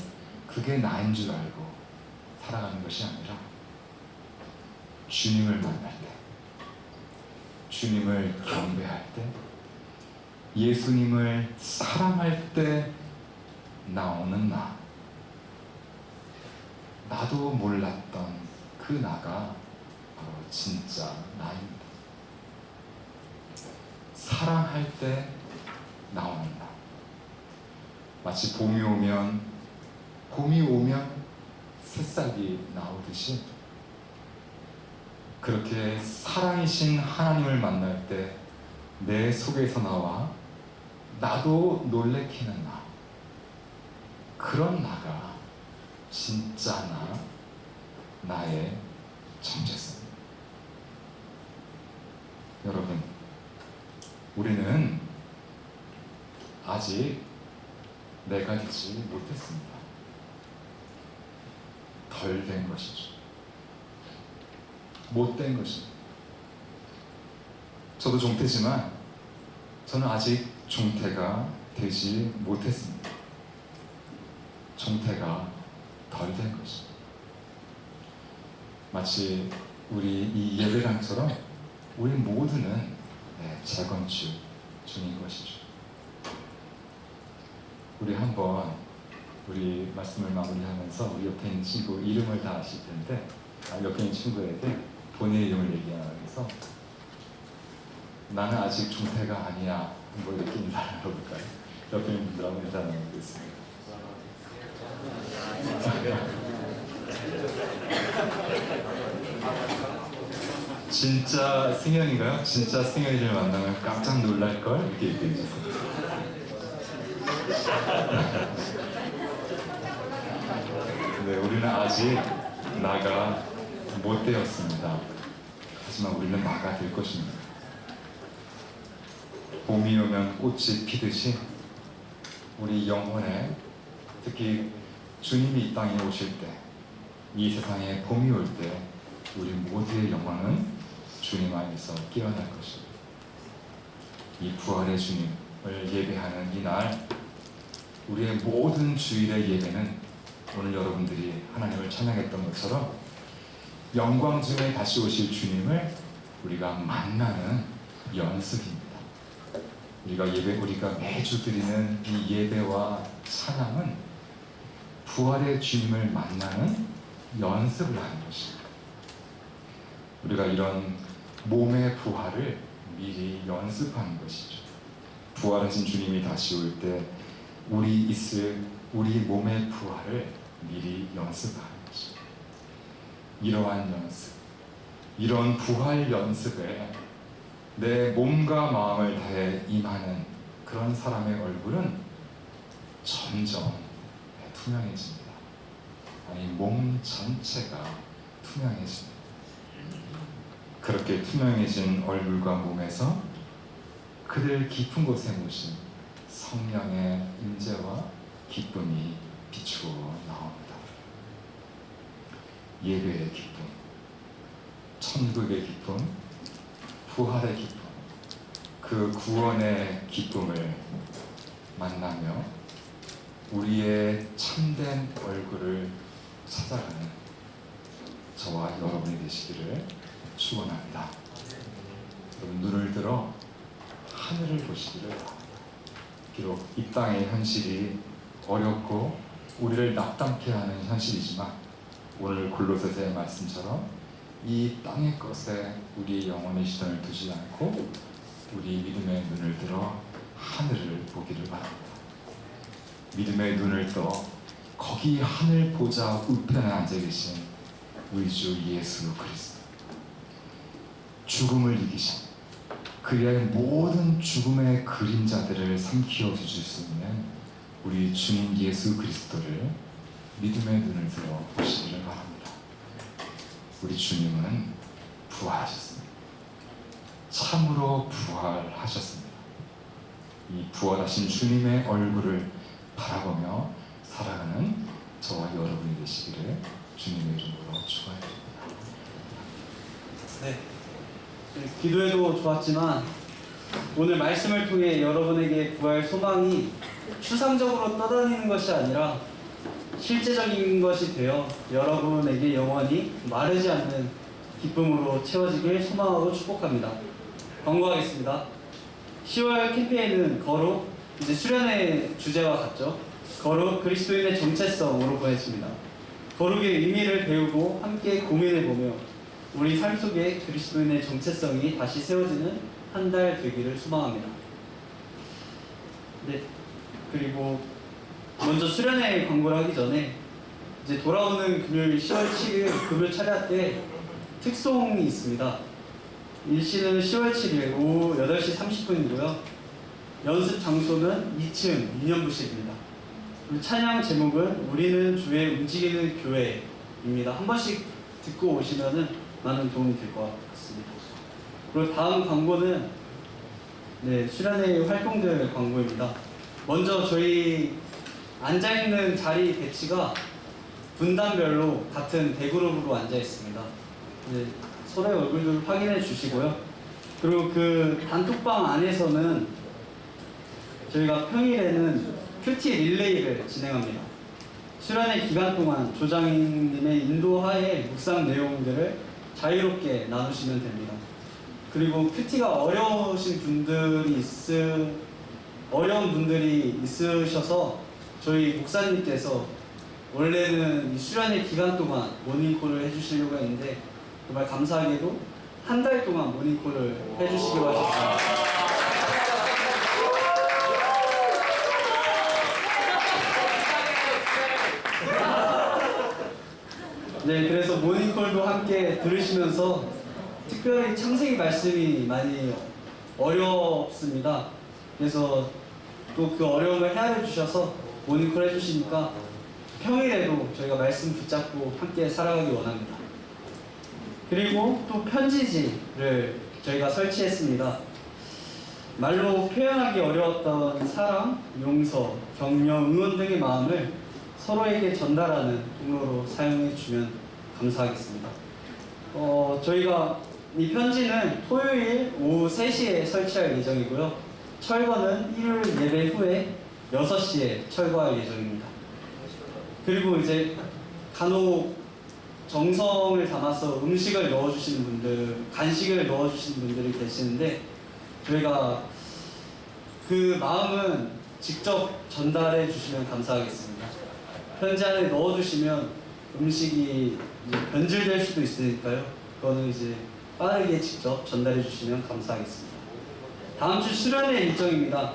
그게 나인 줄 알고 살아가는 것이 아니라 주님을 만날 때, 주님을 경배할 때, 예수님을 사랑할 때 나오는 나, 나도 몰랐던 그 나가 바로 진짜 나입니다. 사랑할 때 나오는 나, 마치 봄이 오면 새싹이 나오듯이 그렇게 사랑이신 하나님을 만날 때 내 속에서 나와 나도 놀래키는 나, 그런 나가 진짜 나의 정체성입니다. 여러분, 우리는 아직 내가 되지 못했습니다. 덜 된 것이죠. 못된 것입니다. 저도 종태지만 저는 아직 종태가 되지 못했습니다. 종태가 덜 된 것입니다. 마치 우리 이 예배당처럼 우리 모두는 재건축 중인 것이죠. 우리 한번 우리 말씀을 마무리하면서 우리 옆에 있는 친구 이름을 다 아실 텐데 옆에 있는 친구에게 본인의 이름을 얘기하면서 나는 아직 종태가 아니야 뭐 이렇게 인사를 해볼까요? 옆에 있는 분들하고 인사 나누겠습니다. 진짜 승현인가요? 진짜 승현이를 만나면 깜짝 놀랄걸? 이렇게 얘기해 주세요. 네, 우리는 아직 나가 못 되었습니다. 하지만 우리는 나가 될 것입니다. 봄이 오면 꽃이 피듯이 우리 영혼에, 특히 주님이 이 땅에 오실 때, 이 세상에 봄이 올 때 우리 모두의 영혼은 주님 안에서 깨어날 것입니다. 이 부활의 주님을 예배하는 이날, 우리의 모든 주일의 예배는 오늘 여러분들이 하나님을 찬양했던 것처럼 영광 중에 다시 오실 주님을 우리가 만나는 연습입니다. 우리가 매주 드리는 이 예배와 찬양은 부활의 주님을 만나는 연습을 하는 것입니다. 우리가 이런 몸의 부활을 미리 연습하는 것이죠. 부활하신 주님이 다시 올 때 우리 몸의 부활을 미리 연습하는 것입니다. 이러한 연습, 이런 부활 연습에 내 몸과 마음을 다해 임하는 그런 사람의 얼굴은 점점 투명해집니다. 아니, 몸 전체가 투명해집니다. 그렇게 투명해진 얼굴과 몸에서 그들 깊은 곳에 모신 성령의 임재와 기쁨이 비추어 나옵니다. 예배의 기쁨, 천국의 기쁨, 부활의 기쁨, 그 구원의 기쁨을 만나며 우리의 참된 얼굴을 찾아가는 저와 여러분이 되시기를 축원합니다. 여러분 눈을 들어 하늘을 보시기를 바랍니다. 비록 이 땅의 현실이 어렵고 우리를 낙담케 하는 현실이지만 오늘 골로새서의 말씀처럼 이 땅의 것에 우리 영혼의 시선을 두지 않고 우리 믿음의 눈을 들어 하늘을 보기를 바랍니다. 믿음의 눈을 떠 거기 하늘 보좌 우편에 앉아 계신 우리 주 예수 그리스도, 죽음을 이기신 그의 모든 죽음의 그림자들을 삼키어 주실 수 있는 우리 주님 예수 그리스도를 믿음의 눈을 들어 보시기를 바랍니다. 우리 주님은 부활하셨습니다. 참으로 부활하셨습니다. 이 부활하신 주님의 얼굴을 바라보며 살아가는 저와 여러분이 되시기를 주님의 이름으로 축원합니다. 네. 기도해도 좋았지만 오늘 말씀을 통해 여러분에게 구할 소망이 추상적으로 떠다니는 것이 아니라 실제적인 것이 되어 여러분에게 영원히 마르지 않는 기쁨으로 채워지길 소망하고 축복합니다. 광고하겠습니다. 10월 캠페인은 거룩, 이제 수련의 주제와 같죠. 거룩 그리스도인의 정체성으로 보내집니다. 거룩의 의미를 배우고 함께 고민해보며 우리 삶 속에 그리스도인의 정체성이 다시 세워지는 한 달 되기를 소망합니다. 네, 그리고 먼저 수련회 광고를 하기 전에 이제 돌아오는 금요일 10월 7일 금요 차례 때 특송이 있습니다. 일시는 10월 7일 오후 8시 30분이고요. 연습 장소는 2층 유년부실입니다. 그리고 찬양 제목은 우리는 주의 움직이는 교회입니다. 한 번씩 듣고 오시면은 많은 도움이 될 것 같습니다. 그리고 다음 광고는 수련회 활동들 광고입니다. 먼저 저희 앉아있는 자리 배치가 분단별로 같은 대그룹으로 앉아 있습니다. 서로의 얼굴들 확인해 주시고요. 그리고 그 단톡방 안에서는 저희가 평일에는 큐티 릴레이를 진행합니다. 수련회 기간 동안 조장님의 인도하에 묵상 내용들을 자유롭게 나누시면 됩니다. 그리고 큐티가 어려운 분들이 있으셔서 저희 목사님께서 원래는 이 수련회 기간 동안 모닝콜을 해주시려고 했는데 정말 감사하게도 한 달 동안 모닝콜을 해주시기로 하셨습니다. 네, 그래서 모닝콜도 함께 들으시면서 특별히 창세기 말씀이 많이 어렵습니다. 그래서 또 그 어려움을 헤아려 주셔서 모닝콜 해주시니까 평일에도 저희가 말씀 붙잡고 함께 살아가기 원합니다. 그리고 또 편지지를 저희가 설치했습니다. 말로 표현하기 어려웠던 사랑, 용서, 격려, 응원 등의 마음을 서로에게 전달하는 통로로 사용해 주면 감사하겠습니다. 저희가 이 편지는 토요일 오후 3시에 설치할 예정이고요. 철거는 일요일 예배 후에 6시에 철거할 예정입니다. 그리고 이제 간혹 정성을 담아서 음식을 넣어주시는 분들, 간식을 넣어주시는 분들이 계시는데 저희가 그 마음은 직접 전달해 주시면 감사하겠습니다. 편지 안에 넣어두시면 음식이 이제 변질될 수도 있으니까요. 그거는 이제 빠르게 직접 전달해 주시면 감사하겠습니다. 다음 주 수련회 일정입니다.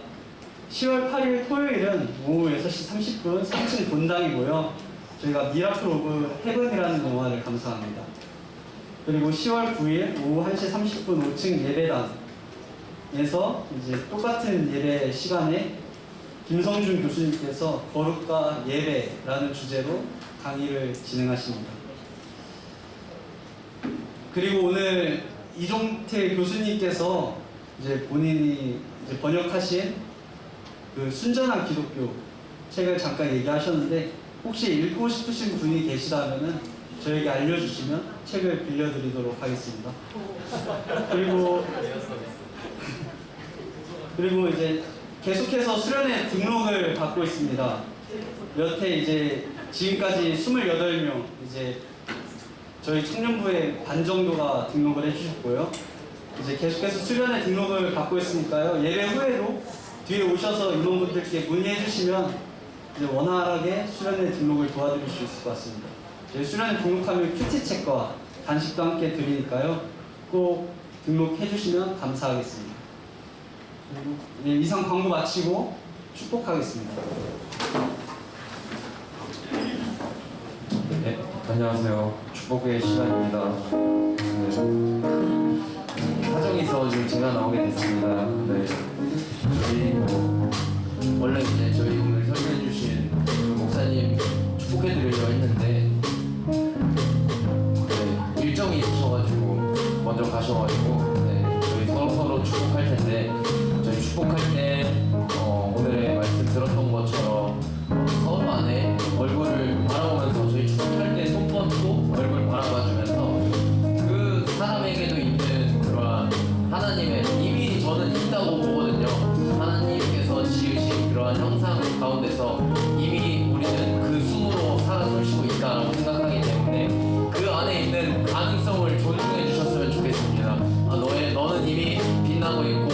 10월 8일 토요일은 오후 6시 30분 3층 본당이고요. 저희가 미라클 오브 헤븐이라는 영화를 감상합니다. 그리고 10월 9일 오후 1시 30분 5층 예배당에서 이제 똑같은 예배 시간에 김성준 교수님께서 거룩과 예배라는 주제로 강의를 진행하십니다. 그리고 오늘 이종태 교수님께서 이제 본인이 이제 번역하신 그 순전한 기독교 책을 잠깐 얘기하셨는데 혹시 읽고 싶으신 분이 계시다면은 저에게 알려주시면 책을 빌려드리도록 하겠습니다. 그리고 이제 계속해서 수련회 등록을 받고 있습니다. 여태 이제 지금까지 28명 이제 저희 청년부의 반 정도가 등록을 해주셨고요. 이제 계속해서 수련회 등록을 받고 있으니까요. 예배 후에도 뒤에 오셔서 임원분들께 문의해 주시면 이제 원활하게 수련회 등록을 도와드릴 수 있을 것 같습니다. 저희 수련회 등록하면 큐티 책과 간식도 함께 드리니까요. 꼭 등록해 주시면 감사하겠습니다. 네, 이상 광고 마치고 축복하겠습니다. 네, 안녕하세요. 축복의 시간입니다. 네. 사정이 있어가지고 제가 나오게 됐습니다. 네. 저희 원래 이제 저희 오늘 설교해주신 목사님 축복해드리려고 했는데 네, 일정이 있으셔가지고 먼저 가셔가지고 네, 저희 서로 축복할 텐데 저희 축복할 때 오늘의 말씀 들었던 것처럼 서로 안에 얼굴을 바라보면서 저희 축복할 때 손 뻗고 얼굴 바라봐주면서 그 사람에게도 있는 그러한 하나님의 이미 저는 있다고 보거든요. 하나님께서 지으신 그러한 형상 가운데서 이미 우리는 그 숨으로 살아 숨쉬고 있다라고 생각하기 때문에 그 안에 있는 가능성을 존중해 주셨으면 좋겠습니다. 너는 이미 빛나고 있고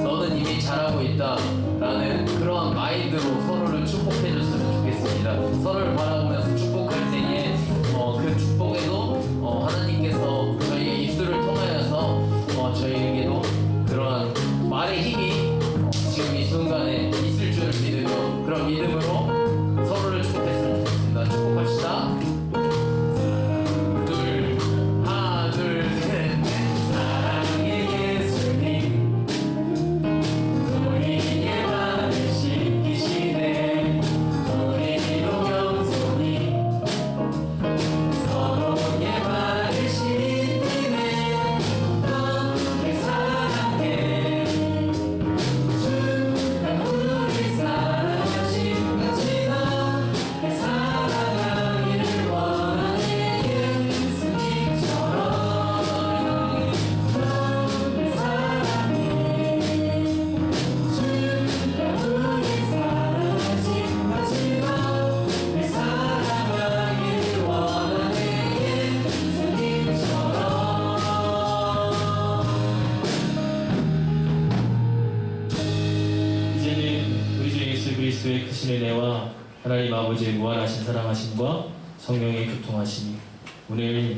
너는 이미 잘하고 있다라는 그러한 마인드로 서로를 축복해 줬으면 좋겠습니다. 서로를 바라보면서 축복할 때에 그 축복에도 하나님께서 저희의 입술을 통하여서 저희에게도 그러한 말의 힘이 지금 이 순간에 있을 줄 믿으며 그런 믿음으로 서로를 축복했으면 좋겠습니다. 축복합시다. 하나 둘 셋 넷. 사랑의 예수님 우리의 마음을 씻기시네. 우리도 겸손히 서로의 말을 씻기네. 너를 사랑해. 주가 우리 사랑하신 같이 너를 사랑하기를 원하네. 예수님처럼 너를 사랑해. 주가 우리 사랑하신 같이 너를 사랑하기를 원하네. 예수님처럼. 이제는 우리 주 예수 그리스도의 크신 은혜와 하나님 아버지의 무한하신 사랑하심과 성령의 교통하심이 오늘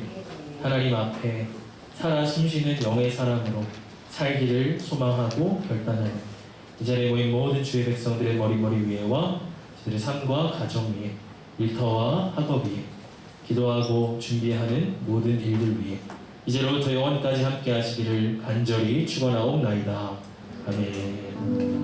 하나님 앞에 살아 숨쉬는 영의 사람으로 살기를 소망하고 결단하는 이 자리에 모인 모든 주의 백성들의 머리 위에와 저들의 삶과 가정 위에 일터와 학업 위에 기도하고 준비하는 모든 일들 위에 이제로부터 영원까지 함께 하시기를 간절히 축원하옵나이다. 아멘.